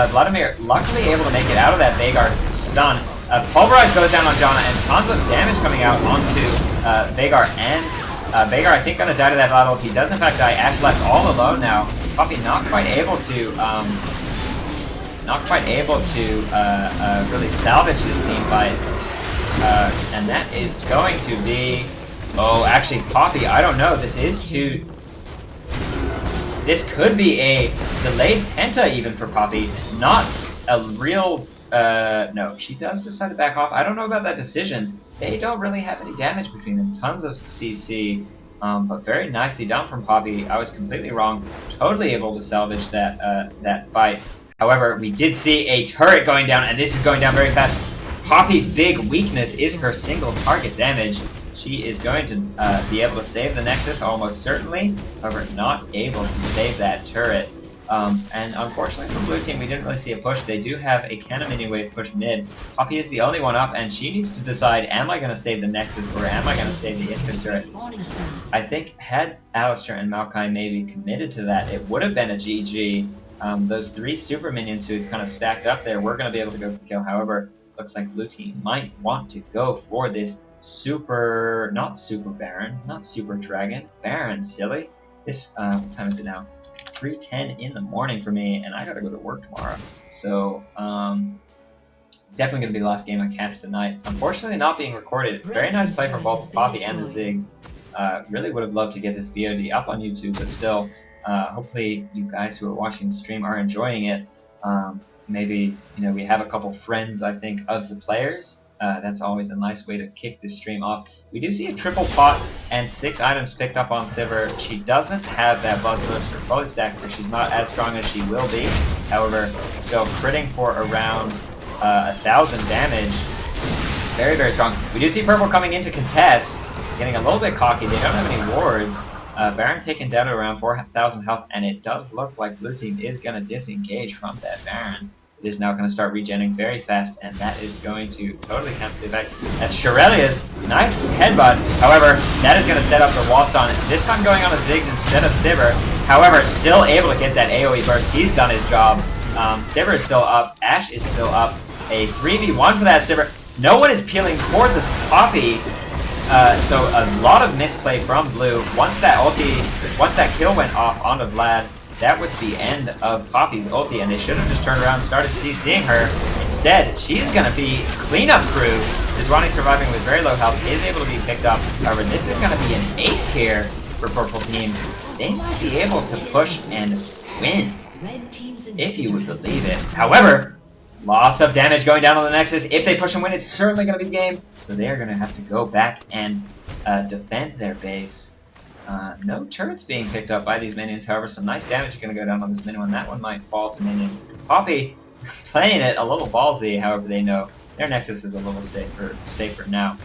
Vladimir luckily able to make it out of that Vhagar stun. Pulverize goes down on Janna, and tons of damage coming out onto Vhagar. And Vhagar, I think, gonna die to that Vlad ult. He does in fact die. Ashe left all alone now. Poppy not quite able to really salvage this team fight. And that is going to be... Oh, actually, Poppy, I don't know. This could be a delayed penta even for Poppy. Not a real... no, she does decide to back off. I don't know about that decision. They don't really have any damage between them. Tons of CC, but very nicely done from Poppy. I was completely wrong. Totally able to salvage that fight. However, we did see a turret going down, and this is going down very fast. Poppy's big weakness is her single target damage. She is going to be able to save the Nexus almost certainly, however not able to save that turret. And unfortunately for Blue Team, we didn't really see a push. They do have a cannon mini wave push mid. Poppy is the only one up, and she needs to decide, am I going to save the Nexus or am I going to save the infant turret? I think had Alistair and Maokai maybe committed to that, it would have been a GG. Those 3 super minions who had kind of stacked up there were going to be able to go for the kill. However, looks like Blue Team might want to go for this not super Baron, not super Dragon, Baron, silly. This, what time is it now? 3:10 in the morning for me, and I gotta go to work tomorrow. So, definitely gonna be the last game I cast tonight. Unfortunately not being recorded. Very nice play from both Poppy and the Ziggs. Really would have loved to get this VOD up on YouTube, but still, hopefully you guys who are watching the stream are enjoying it. Maybe, you know, we have a couple friends, I think, of the players. That's always a nice way to kick this stream off. We do see a triple pot and 6 items picked up on Sivir. She doesn't have that Buzz Burst or Fully Stack, so she's not as strong as she will be. However, still critting for around 1,000 damage. Very, very strong. We do see Purple coming in to contest, getting a little bit cocky. They don't have any wards. Baron taken down to around 4,000 health, and it does look like Blue Team is going to disengage from that Baron. It is now going to start regenerating very fast, and that is going to totally cancel the effect. That's Shirelia's nice headbutt. However, that is going to set up the wall stun, this time going on a Ziggs instead of Sivir. However, still able to get that AoE burst. He's done his job. Sivir is still up. Ashe is still up. A 3v1 for that Sivir. No one is peeling toward this Poppy. So a lot of misplay from Blue. Once that kill went off onto Vlad, that was the end of Poppy's ulti, and they should have just turned around and started CCing her. Instead, she's going to be cleanup crew. Sejuani, surviving with very low health, is able to be picked up. However, this is going to be an ace here for Purple Team. They might be able to push and win, if you would believe it. However, lots of damage going down on the Nexus. If they push and win, it's certainly going to be game. So they are going to have to go back and defend their base. No turrets being picked up by these minions. However, some nice damage is going to go down on this minion one. That one might fall to minions. Poppy playing it a little ballsy. However, they know their Nexus is a little safer now.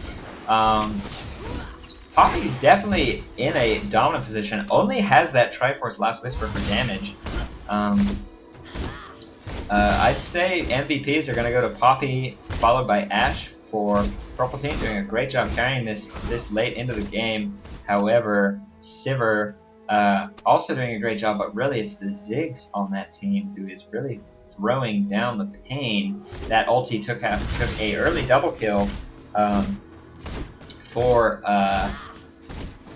Poppy definitely in a dominant position. Only has that Triforce Last Whisper for damage. I'd say MVPs are going to go to Poppy, followed by Ashe for Purple Team, doing a great job carrying this late into the game. Towever, Sivir also doing a great job, but really it's the Ziggs on that team who is really throwing down the pain. That ulti took a early double kill for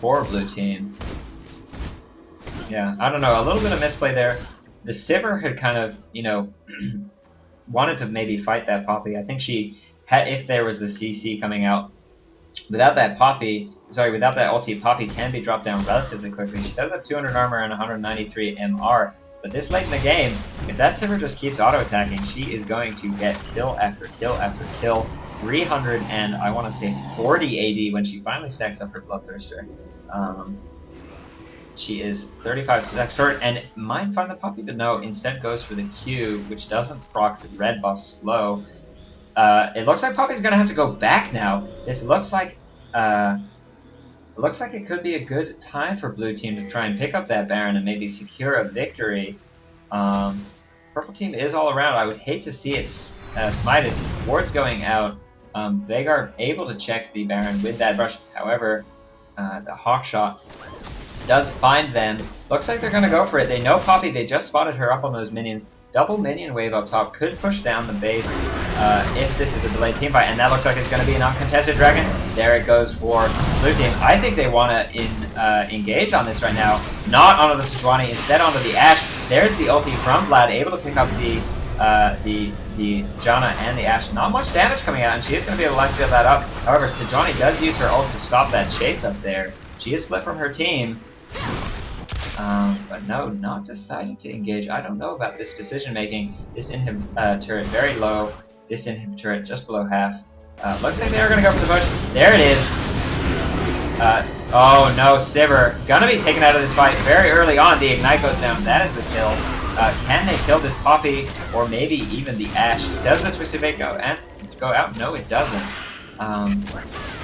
Blue Team. Yeah, I don't know, a little bit of misplay there. The Sivir had kind of, you know, wanted to maybe fight that Poppy. I think she had, if there was the CC coming out, without that ulti, Poppy can be dropped down relatively quickly. She does have 200 armor and 193 MR, but this late in the game, if that Sivir just keeps auto-attacking, she is going to get kill after kill after kill. 300 and I want to say 40 AD when she finally stacks up her Bloodthirster. She is 35 stacks short, and might find the Poppy, but no, instead goes for the Q, which doesn't proc the red buff slow. It looks like Poppy's gonna have to go back now. This looks like it could be a good time for Blue Team to try and pick up that Baron and maybe secure a victory. Purple Team is all around. I would hate to see it smited. Ward's going out. Veigar able to check the Baron with that brush. However, the Hawk Shot does find them. Looks like they're going to go for it. They know Poppy. They just spotted her up on those minions. Double minion wave up top could push down the base if this is a delayed team fight. And that looks like it's going to be an uncontested dragon. There it goes for Blue Team. I think they want to engage on this right now. Not onto the Sejuani, instead onto the Ashe. There's the ulti from Vlad, able to pick up the Janna and the Ashe. Not much damage coming out, and she is going to be able to lifesteal that up. However, Sejuani does use her ult to stop that chase up there. She is split from her team. But no, not deciding to engage. I don't know about this decision making. This inhib turret very low. This inhib turret just below half. Looks like they're going to go for the push. There it is. Oh no, Sivir gonna be taken out of this fight very early on. The Ignite goes down. That is the kill. Can they kill this Poppy or maybe even the Ashe? Does the Twisted Fate go out? No, it doesn't.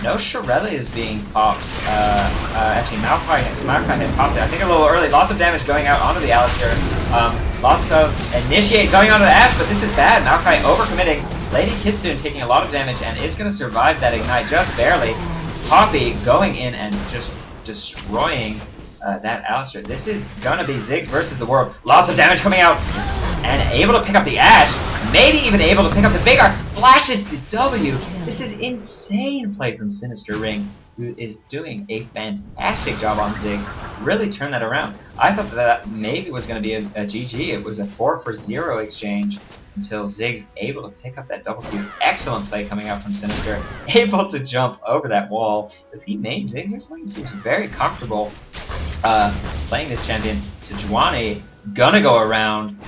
No Shirelli is being popped. Actually, Maokai had popped it. I think a little early. Lots of damage going out onto the Alistar. Lots of initiate going onto the Ashe, but this is bad. Maokai overcommitting. Lady Kitsune taking a lot of damage and is going to survive that Ignite just barely. Poppy going in and just destroying that Alistar. This is going to be Ziggs versus the world. Lots of damage coming out. And able to pick up the Ashe. Maybe even able to pick up the Veigar. Flashes the W. This is insane play from Sinister Ring, who is doing a fantastic job on Ziggs. Really turned that around. I thought that maybe was going to be a GG. It was a 4-for-0 exchange until Ziggs able to pick up that double Q. Excellent play coming out from Sinister. Able to jump over that wall. Does he main Ziggs or something? He seems very comfortable playing this champion. Sejuani gonna go around.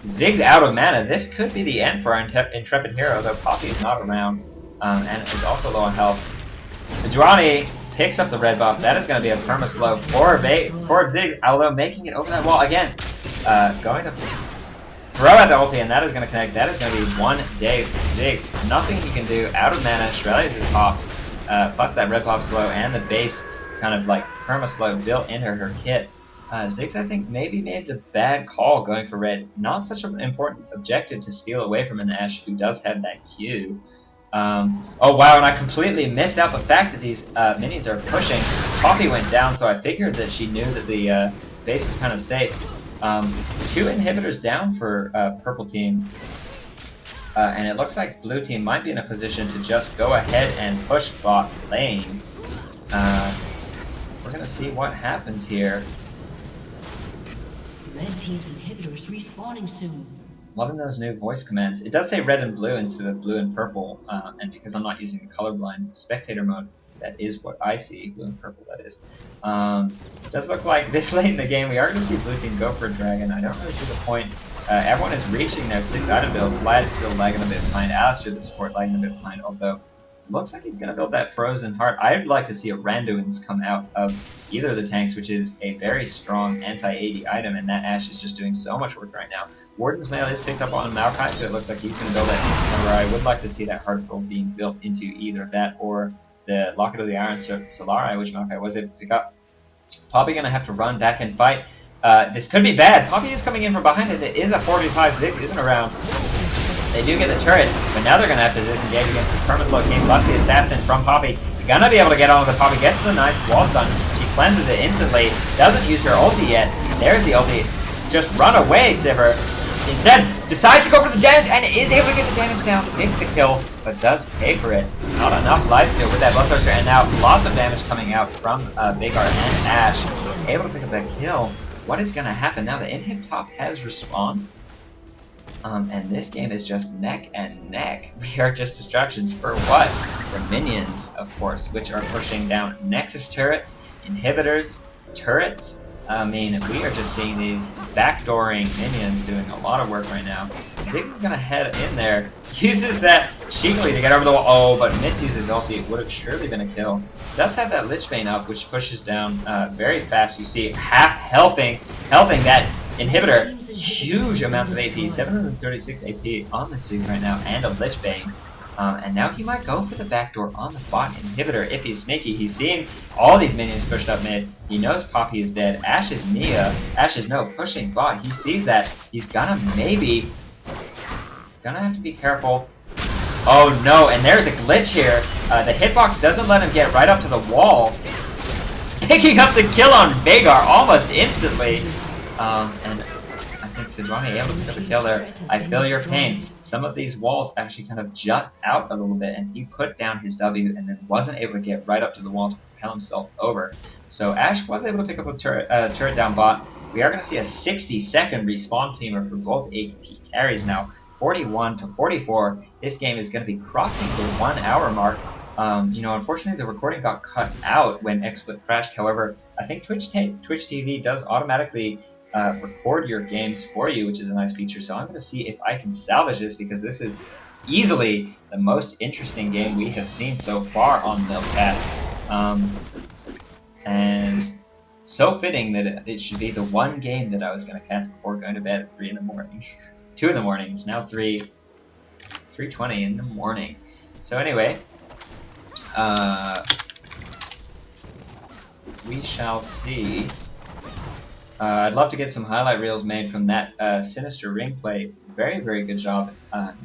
Ziggs out of mana. This could be the end for our intrepid hero, though Poppy is not around and is also low on health. Sejuani picks up the red buff. That is going to be a perma slow for Ziggs, although making it over that wall again. Going to throw out the ulti, and that is going to connect. That is going to be one day for Ziggs. Nothing he can do. Out of mana. Shirelli's is popped. Plus that red buff slow and the base kind of like perma slow built into her kit. Ziggs, I think, maybe made the bad call going for red. Not such an important objective to steal away from an Ashe who does have that Q. Oh wow, and I completely missed out the fact that these minions are pushing. Poppy went down, so I figured that she knew that the base was kind of safe. 2 inhibitors down for Purple Team. And it looks like Blue Team might be in a position to just go ahead and push bot lane. We're going to see what happens here. Red Team's inhibitor is respawning soon. Loving those new voice commands. It does say red and blue instead of blue and purple, and because I'm not using the colorblind spectator mode, that is what I see. Blue and purple, that is. Does look like this late in the game we are going to see Blue Team go for a dragon. I don't really see the point. Everyone is reaching their 6-item build. Vlad's still lagging a bit behind. Alistar, the support, lagging a bit behind, although looks like he's going to build that Frozen Heart. I'd like to see a Randuin's come out of either of the tanks, which is a very strong anti-AD item, and that Ashe is just doing so much work right now. Warden's Mail is picked up on Maokai, so it looks like he's going to build that. However, I would like to see that Heart Gold being built into either that or the Locket of the Iron Solari, which Maokai was able to pick up. Poppy gonna have to run back and fight. This could be bad. Poppy is coming in from behind it. It is a 4v5. Ziggs isn't around. They do get the turret, but now they're gonna have to disengage against this perma-slow team. Lusty Assassin from Poppy. Gonna be able to get on with it. Poppy gets the nice wall stun. She cleanses it instantly. Doesn't use her ulti yet. There's the ulti. Just run away, Sivir. Instead, decides to go for the damage and is able to get the damage down. Takes the kill, but does pay for it. Not enough lifesteal with that Bloodthirster, and now lots of damage coming out from Veigar and Ashe. Able to pick up that kill. What is gonna happen now? The inhib top has respawned. And this game is just neck and neck. We are just distractions for what? The minions, of course, which are pushing down Nexus turrets, inhibitors, turrets. I mean, we are just seeing these backdooring minions doing a lot of work right now. Ziggs is gonna head in there, uses that cheekily to get over the wall. Oh, but misuses ulti. It would have surely been a kill. Does have that Lich Bane up, which pushes down very fast. You see half helping that inhibitor. Huge amounts of AP, 736 AP on the Ziggs right now, and a Lich Bane. And now he might go for the backdoor on the bot inhibitor if he's sneaky. He's seeing all these minions pushed up mid. He knows Poppy is dead. Ashe is Mia. Ashe is pushing bot. He sees that. He's gonna have to be careful. Oh no, and there's a glitch here. The hitbox doesn't let him get right up to the wall. Picking up the kill on Veigar almost instantly. And I think Sejuani able to pick up the kill there. I feel your pain. Some of these walls actually kind of jut out a little bit, and he put down his W and then wasn't able to get right up to the wall to propel himself over. So Ashe was able to pick up a turret down bot. We are going to see a 60-second respawn timer for both AP carries now. 41 to 44. This game is going to be crossing the 1 hour mark. You know, unfortunately, the recording got cut out when XSplit crashed. However, I think Twitch TV does automatically record your games for you, which is a nice feature. So I'm going to see if I can salvage this, because this is easily the most interesting game we have seen so far on Milcast. And so fitting that it should be the one game that I was going to cast before going to bed at 3 in the morning. 2 in the morning. It's now 3:20 in the morning. So anyway, we shall see. I'd love to get some highlight reels made from that Sinister ring play. Very, very good job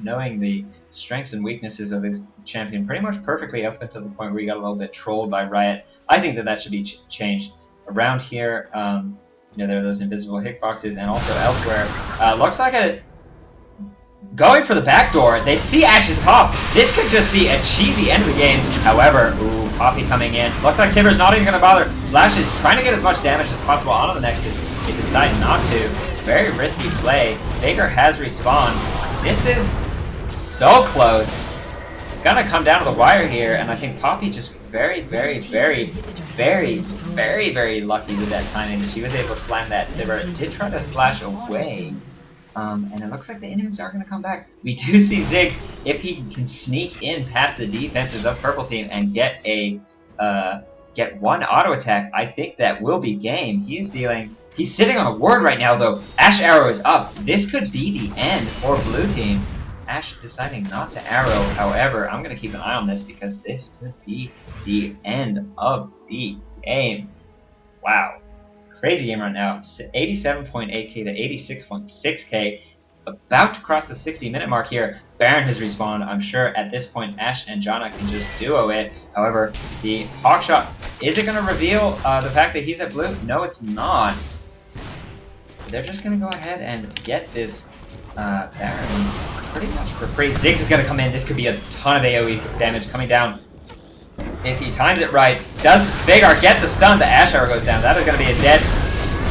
knowing the strengths and weaknesses of this champion pretty much perfectly up until the point where he got a little bit trolled by Riot. I think that should be changed. Around here, you know, there are those invisible hitboxes, and also elsewhere. Looks like going for the backdoor. They see Ashe's top. This could just be a cheesy end of the game. However, ooh, Poppy coming in. Looks like Sivir's not even going to bother. Flash is trying to get as much damage as possible onto the Nexus. They decide not to. Very risky play. Veigar has respawned. This is so close. It's going to come down to the wire here, and I think Poppy just very, very, very, very, very, very lucky with that timing. She was able to slam that. Sivir did try to flash away. And it looks like the inhibs are going to come back. We do see Ziggs, if he can sneak in past the defenses of Purple Team and get one auto attack, I think that will be game. He's sitting on a ward right now though. Ashe arrow is up. This could be the end for Blue Team. Ashe deciding not to arrow. However, I'm going to keep an eye on this, because this could be the end of the game. Wow. Crazy game right now. 87.8k to 86.6k. About to cross the 60-minute mark here. Baron has respawned. I'm sure at this point Ashe and Janna can just duo it. However, the Hawkshot, is it going to reveal the fact that he's at blue? No, it's not. They're just going to go ahead and get this Baron pretty much for free. Ziggs is going to come in. This could be a ton of AoE damage coming down. If he times it right, does Veigar get the stun? The Ashe arrow goes down. That is going to be a dead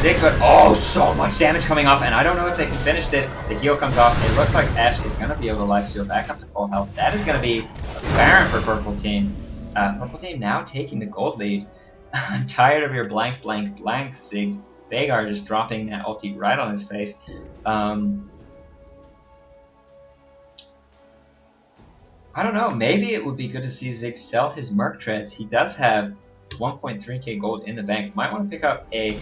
Ziggs, but oh, so much damage coming off, and I don't know if they can finish this. The heal comes off. It looks like Ashe is going to be able to lifesteal back up to full health. That is going to be a Baron for Purple Team. Purple Team now taking the gold lead. I'm tired of your blank, blank, blank, Ziggs. Veigar just dropping that ulti right on his face. I don't know, maybe it would be good to see Ziggs sell his Merc Treads. He does have 1.3k gold in the bank. Might want to pick up a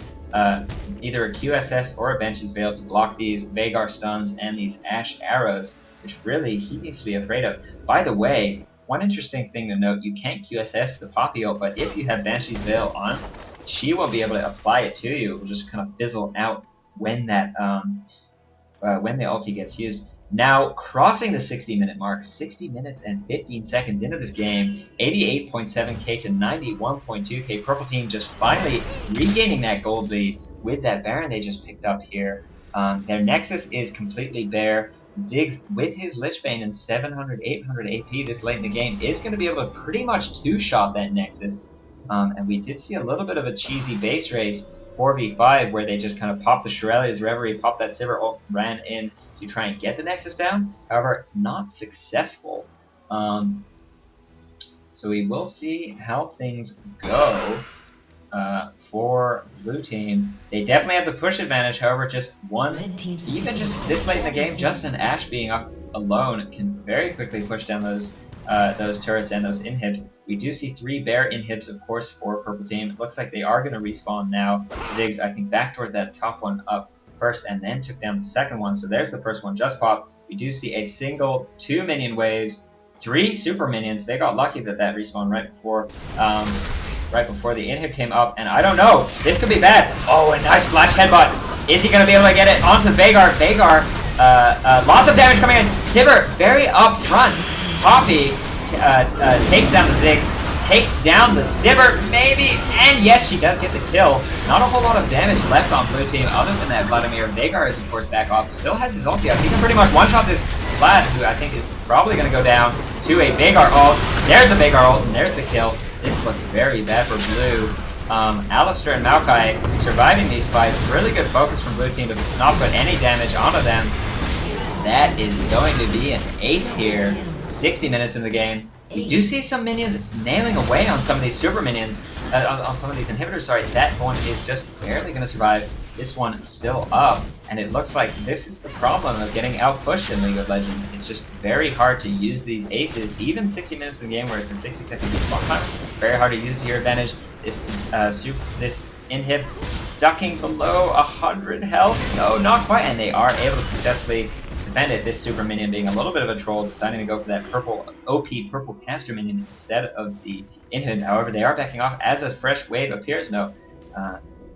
either a QSS or a Banshee's Veil to block these Veigar stuns and these Ashe arrows, which really he needs to be afraid of. By the way, one interesting thing to note, you can't QSS the Poppy ult, but if you have Banshee's Veil on, she will be able to apply it to you. It will just kind of fizzle out when that when the ulti gets used. Now, crossing the 60-minute mark, 60 minutes and 15 seconds into this game, 88.7k to 91.2k. Purple team just finally regaining that gold lead with that Baron they just picked up here. Their Nexus is completely bare. Ziggs, with his Lich Bane and 700, 800 AP this late in the game, is going to be able to pretty much two-shot that Nexus. And we did see a little bit of a cheesy base race 4v5 where they just kind of popped the Shurelya's Reverie, popped that Sivir ult, ran in to try and get the Nexus down. However, not successful. So we will see how things go for blue team. They definitely have the push advantage. However, just one, even just this late in the game, just an Ashe being up alone can very quickly push down those turrets and those inhibs. We do see 3 bear inhibs, of course, for purple team. It looks like they are going to respawn now. Ziggs, I think, backdoored that top one up first and then took down the second one. So there's the first one just popped. We do see a single 2 minion waves, 3 super minions. They got lucky that that respawned right before the inhib came up. And I don't know, this could be bad. Oh, a nice flash headbutt. Is he going to be able to get it onto Veigar? Veigar, lots of damage coming in. Sivir very up front. Poppy takes down the Ziggs, takes down the Sivir, maybe, and yes, she does get the kill. Not a whole lot of damage left on blue team other than that Vladimir. Veigar is, of course, back off, still has his ulti up. He can pretty much one-shot this Vlad, who I think is probably going to go down to a Veigar ult. There's the Veigar ult, and there's the kill. This looks very bad for blue. Alistar and Maokai surviving these fights. Really good focus from blue team to not put any damage onto them. That is going to be an ace here. 60 minutes in the game. We do see some minions nailing away on some of these super minions, on some of these inhibitors, sorry. That one is just barely going to survive. This one still up, and it looks like this is the problem of getting out-pushed in League of Legends. It's just very hard to use these aces, even 60 minutes in the game where it's a 60-second respawn time. Very hard to use it to your advantage. This inhib ducking below 100 health. No, not quite, and they are able to successfully defend it. This super minion being a little bit of a troll, deciding to go for that purple caster minion instead of the inhib. However, they are backing off as a fresh wave appears. No,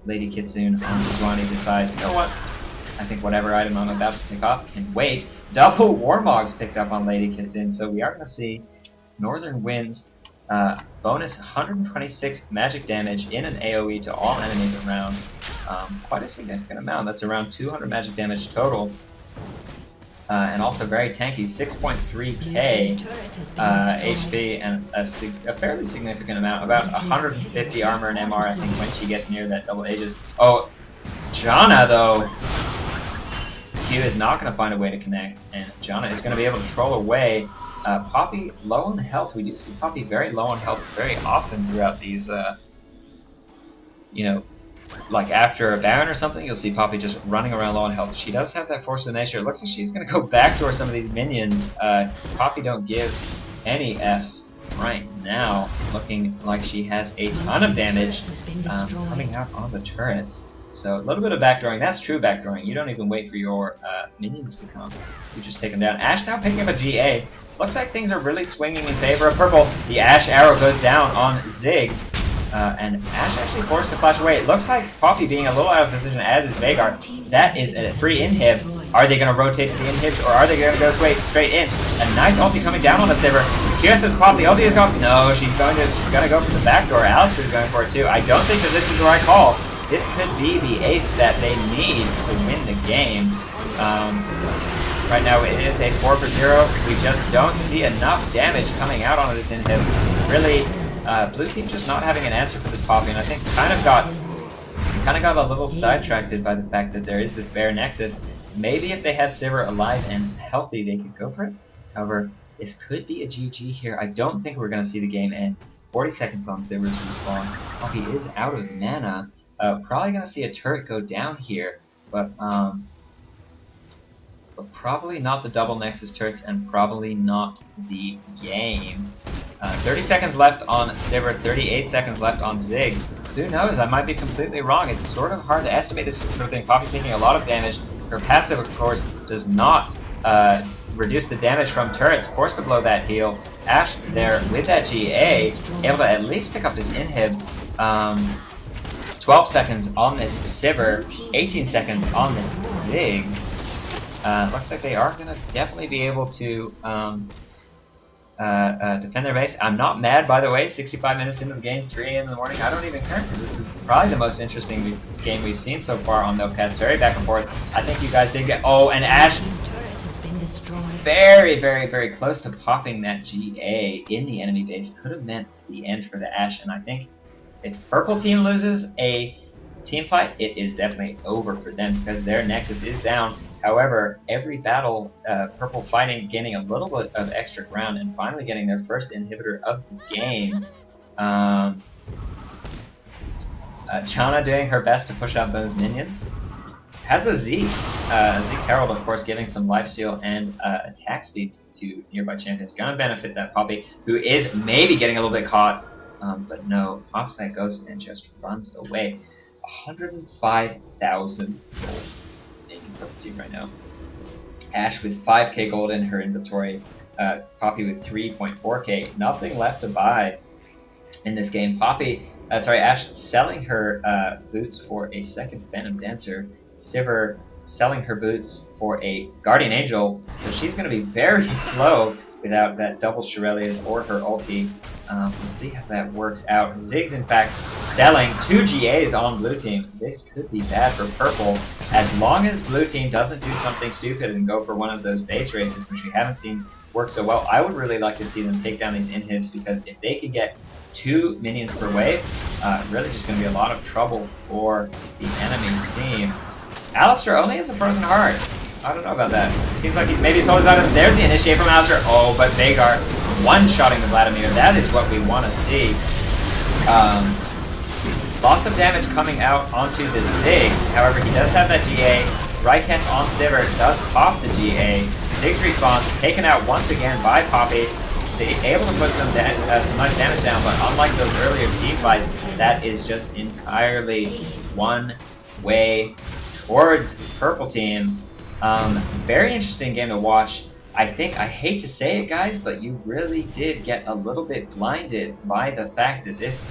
Lady Kitsune on Sejuani decides, you know what? I think whatever item I'm about to pick off can wait. Double Warmogs picked up on Lady Kitsune, so we are going to see Northern Winds bonus 126 magic damage in an AoE to all enemies around. Quite a significant amount. That's around 200 magic damage total. And also very tanky, 6.3k HP and a fairly significant amount, about 150 armor and MR, I think, when she gets near that double Aegis. Oh, Janna, though, Q is not going to find a way to connect, and Janna is going to be able to troll away. Poppy low on health. We do see Poppy very low on health very often throughout these, you know, like after a Baron or something, you'll see Poppy just running around low on health. She does have that Force of Nature. It looks like she's going to go backdoor some of these minions. Poppy don't give any Fs right now. Looking like she has a ton of damage coming out on the turrets. So a little bit of backdooring. That's true backdooring. You don't even wait for your minions to come. You just take them down. Ashe now picking up a GA. Looks like things are really swinging in favor of purple. The Ashe arrow goes down on Ziggs. And Ashe actually forced to flash away. It looks like Poppy being a little out of position, as is Veigar. That is a free inhib. Are they going to rotate to the inhibs, or are they going to go straight in? A nice ulti coming down on the Sivir. QSS Pop, the ulti is gone. No, she's going to go for the back door. Alistar's going for it too. I don't think that this is the right call. This could be the ace that they need to win the game. Right now it is a 4-for-0. We just don't see enough damage coming out onto this inhib. Really, blue team just not having an answer for this Poppy, and I think kind of got a little sidetracked by the fact that there is this bare Nexus. Maybe if they had Sivir alive and healthy, they could go for it. However, this could be a GG here. I don't think we're going to see the game end. 40 seconds on Sivir's respawn. Poppy is out of mana. Probably going to see a turret go down here, but probably not the double Nexus turrets, and probably not the game. 30 seconds left on Sivir, 38 seconds left on Ziggs. Who knows, I might be completely wrong. It's sort of hard to estimate this sort of thing. Poppy taking a lot of damage. Her passive, of course, does not reduce the damage from turrets, forced to blow that heal. Ash there with that GA, able to at least pick up this inhib. 12 seconds on this Sivir, 18 seconds on this Ziggs. Looks like they are going to definitely be able to defend their base. I'm not mad, by the way. 65 minutes into the game, 3 a.m. in the morning. I don't even care because this is probably the most interesting game we've seen so far on Milkcast. Very back and forth. I think you guys did get... Oh, and Ash very, very, very close to popping that GA in the enemy base. Could have meant the end for the Ash, and I think if purple team loses a team fight, it is definitely over for them because their Nexus is down. However, every battle, purple fighting, gaining a little bit of extra ground and finally getting their first inhibitor of the game. Chana doing her best to push out those minions. Has a Ziggs. Ziggs Herald, of course, giving some lifesteal and attack speed to nearby champions. Gonna benefit that Poppy, who is maybe getting a little bit caught. But no, pops that ghost and just runs away. 105,000 gold in purple team right now. Ash with 5k gold in her inventory. Poppy with 3.4k. Nothing left to buy in this game. Ash selling her boots for a second Phantom Dancer. Sivir selling her boots for a Guardian Angel. So she's going to be very slow without that double Shurelya's or her ulti. We'll see how that works out. Ziggs, in fact, selling 2 GAs on blue team. This could be bad for purple. As long as blue team doesn't do something stupid and go for one of those base races, which we haven't seen work so well, I would really like to see them take down these inhibs, because if they could get 2 minions per wave, really just going to be a lot of trouble for the enemy team. Alistar only has a frozen heart. I don't know about that. Seems like he's maybe sold his items. There's the initiate from Alistar. Oh, but Veigar one-shotting the Vladimir. That is what we want to see. Lots of damage coming out onto the Ziggs. However, he does have that GA. Ryketh on Sivir does pop the GA. Ziggs respawns, taken out once again by Poppy. They're able to put some nice damage down, but unlike those earlier team fights, that is just entirely one way towards purple team. Very interesting game to watch. I hate to say it, guys, but you really did get a little bit blinded by the fact that this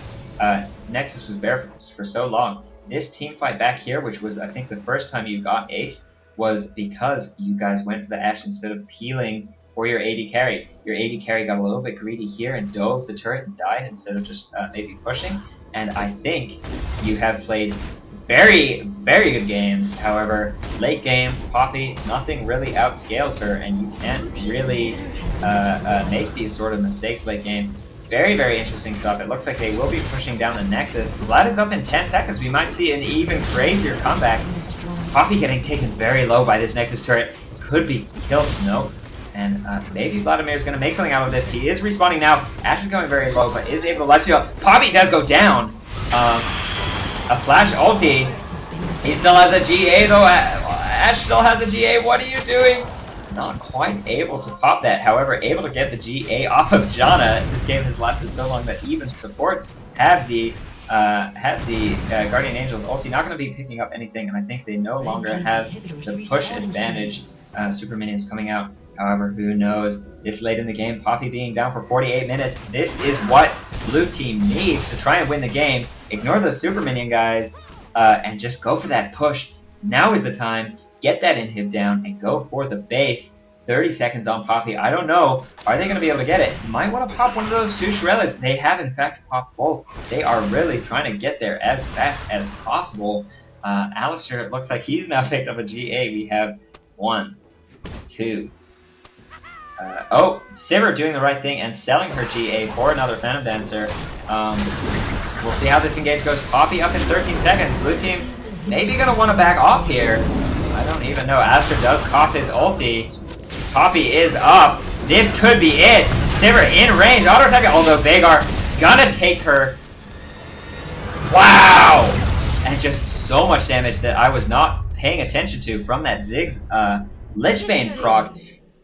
Nexus was bare for so long. This team fight back here, which was, I think, the first time you got aced, was because you guys went for the Ashe instead of peeling for your AD carry. Your AD carry got a little bit greedy here and dove the turret and died instead of just maybe pushing. And I think you have played very, very good games. However, late game, Poppy, nothing really outscales her, and you can't really make these sort of mistakes late game. Very, very interesting stuff. It looks like they will be pushing down the Nexus. Vlad is up in 10 seconds. We might see an even crazier comeback. Poppy getting taken very low by this Nexus turret. Could be killed. Nope. And maybe Vladimir is going to make something out of this. He is respawning now. Ash is going very low, but is able to lifesteal. Poppy does go down. A flash ulti. He still has a GA though. Ash still has a GA. What are you doing? Not quite able to pop that. However, able to get the GA off of Janna. This game has lasted so long that even supports have the Guardian Angel's ulti. Not going to be picking up anything, and I think they no longer have the push advantage. Super minions coming out. However, who knows? This late in the game, Poppy being down for 48 minutes. This is what blue team needs to try and win the game. Ignore the super minion guys and just go for that push. Now is the time. Get that inhib down and go for the base. 30 seconds on Poppy. I don't know. Are they going to be able to get it? Might want to pop one of those 2 Shurellas. They have, in fact, popped both. They are really trying to get there as fast as possible. Alistar, it looks like he's now picked up a GA. We have 1, 2. Sivir doing the right thing and selling her GA for another Phantom Dancer. We'll see how this engage goes. Poppy up in 13 seconds. Blue team maybe going to want to back off here. I don't even know. Astra does pop his ulti. Poppy is up. This could be it. Sivir in range. Auto attack. Although Veigar gonna take her. Wow! And just so much damage that I was not paying attention to from that Ziggs Lichbane proc.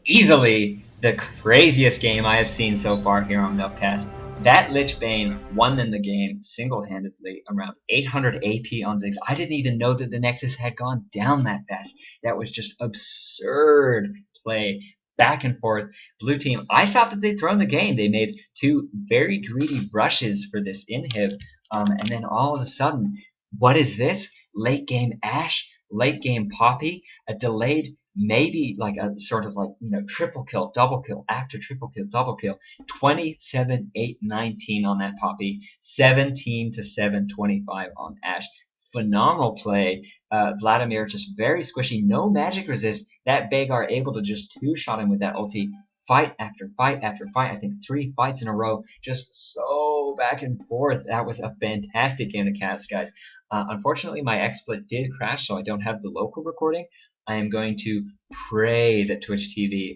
Easily the craziest game I have seen so far here on Milkcast. That Lichbane won them the game single-handedly, around 800 AP on Ziggs. I didn't even know that the Nexus had gone down that fast. That was just absurd play. back and forth. Blue team, I thought that they'd thrown the game. They made two very greedy rushes for this inhib, and then all of a sudden, what is this? Late game Ashe, late game Poppy, a delayed, maybe like a sort of like, triple kill, double kill, after triple kill, double kill. 27, 8, 19 on that Poppy, 17 to 7, 25 on Ashe. Phenomenal play. Vladimir just very squishy, no magic resist. That Veigar able to just two-shot him with that ulti. Fight after fight after fight. I think 3 fights in a row. Just so back and forth. That was a fantastic game to cast, guys. Unfortunately, my XSplit did crash, so I don't have the local recording. I am going to pray that Twitch TV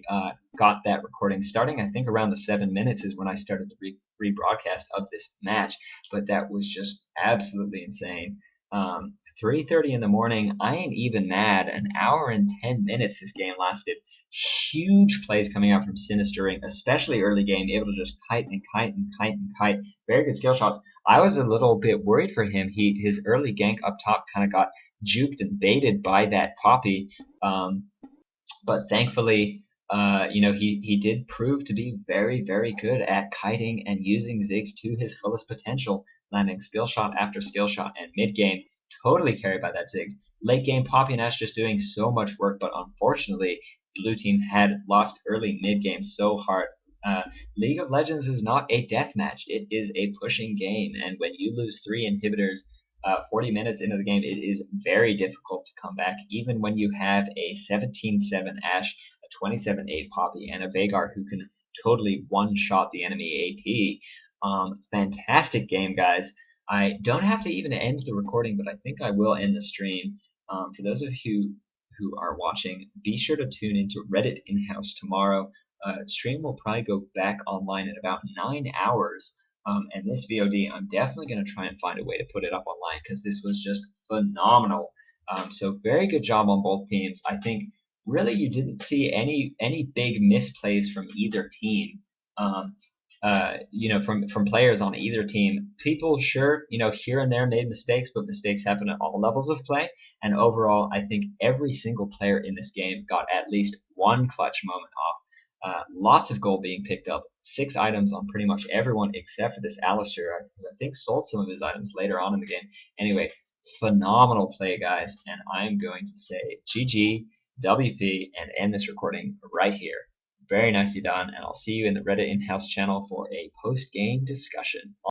got that recording starting. I think around the 7 minutes is when I started the rebroadcast of this match, but that was just absolutely insane. 3:30 in the morning. I ain't even mad. An hour and 10 minutes this game lasted. Huge plays coming out from Sinistering, especially early game, able to just kite and kite and kite and kite. Very good skill shots. I was a little bit worried for him. His early gank up top kind of got juked and baited by that Poppy, but thankfully, he did prove to be very, very good at kiting and using Ziggs to his fullest potential, landing skill shot after skill shot, and mid game totally carried by that Ziggs. Late game, Poppy and Ashe just doing so much work, but unfortunately, blue team had lost early mid game so hard. League of Legends is not a deathmatch; it is a pushing game, and when you lose 3 inhibitors 40 minutes into the game, it is very difficult to come back, even when you have a 17-7 Ashe, a 27-8 Poppy, and a Veigar who can totally one-shot the enemy AP. Fantastic game, guys. I don't have to even end the recording, but I think I will end the stream. For those of you who are watching, be sure to tune into Reddit in-house tomorrow. Stream will probably go back online in about 9 hours. And this VOD, I'm definitely going to try and find a way to put it up online because this was just phenomenal. So very good job on both teams. I think really you didn't see any big misplays from either team. From players on either team. People sure, here and there made mistakes, but mistakes happen at all levels of play. And overall, I think every single player in this game got at least one clutch moment off. Lots of gold being picked up. 6 items on pretty much everyone except for this Alistair. I think sold some of his items later on in the game. Anyway, phenomenal play, guys. And I'm going to say GG, WP, and end this recording right here. Very nicely done. And I'll see you in the Reddit in-house channel for a post-game discussion.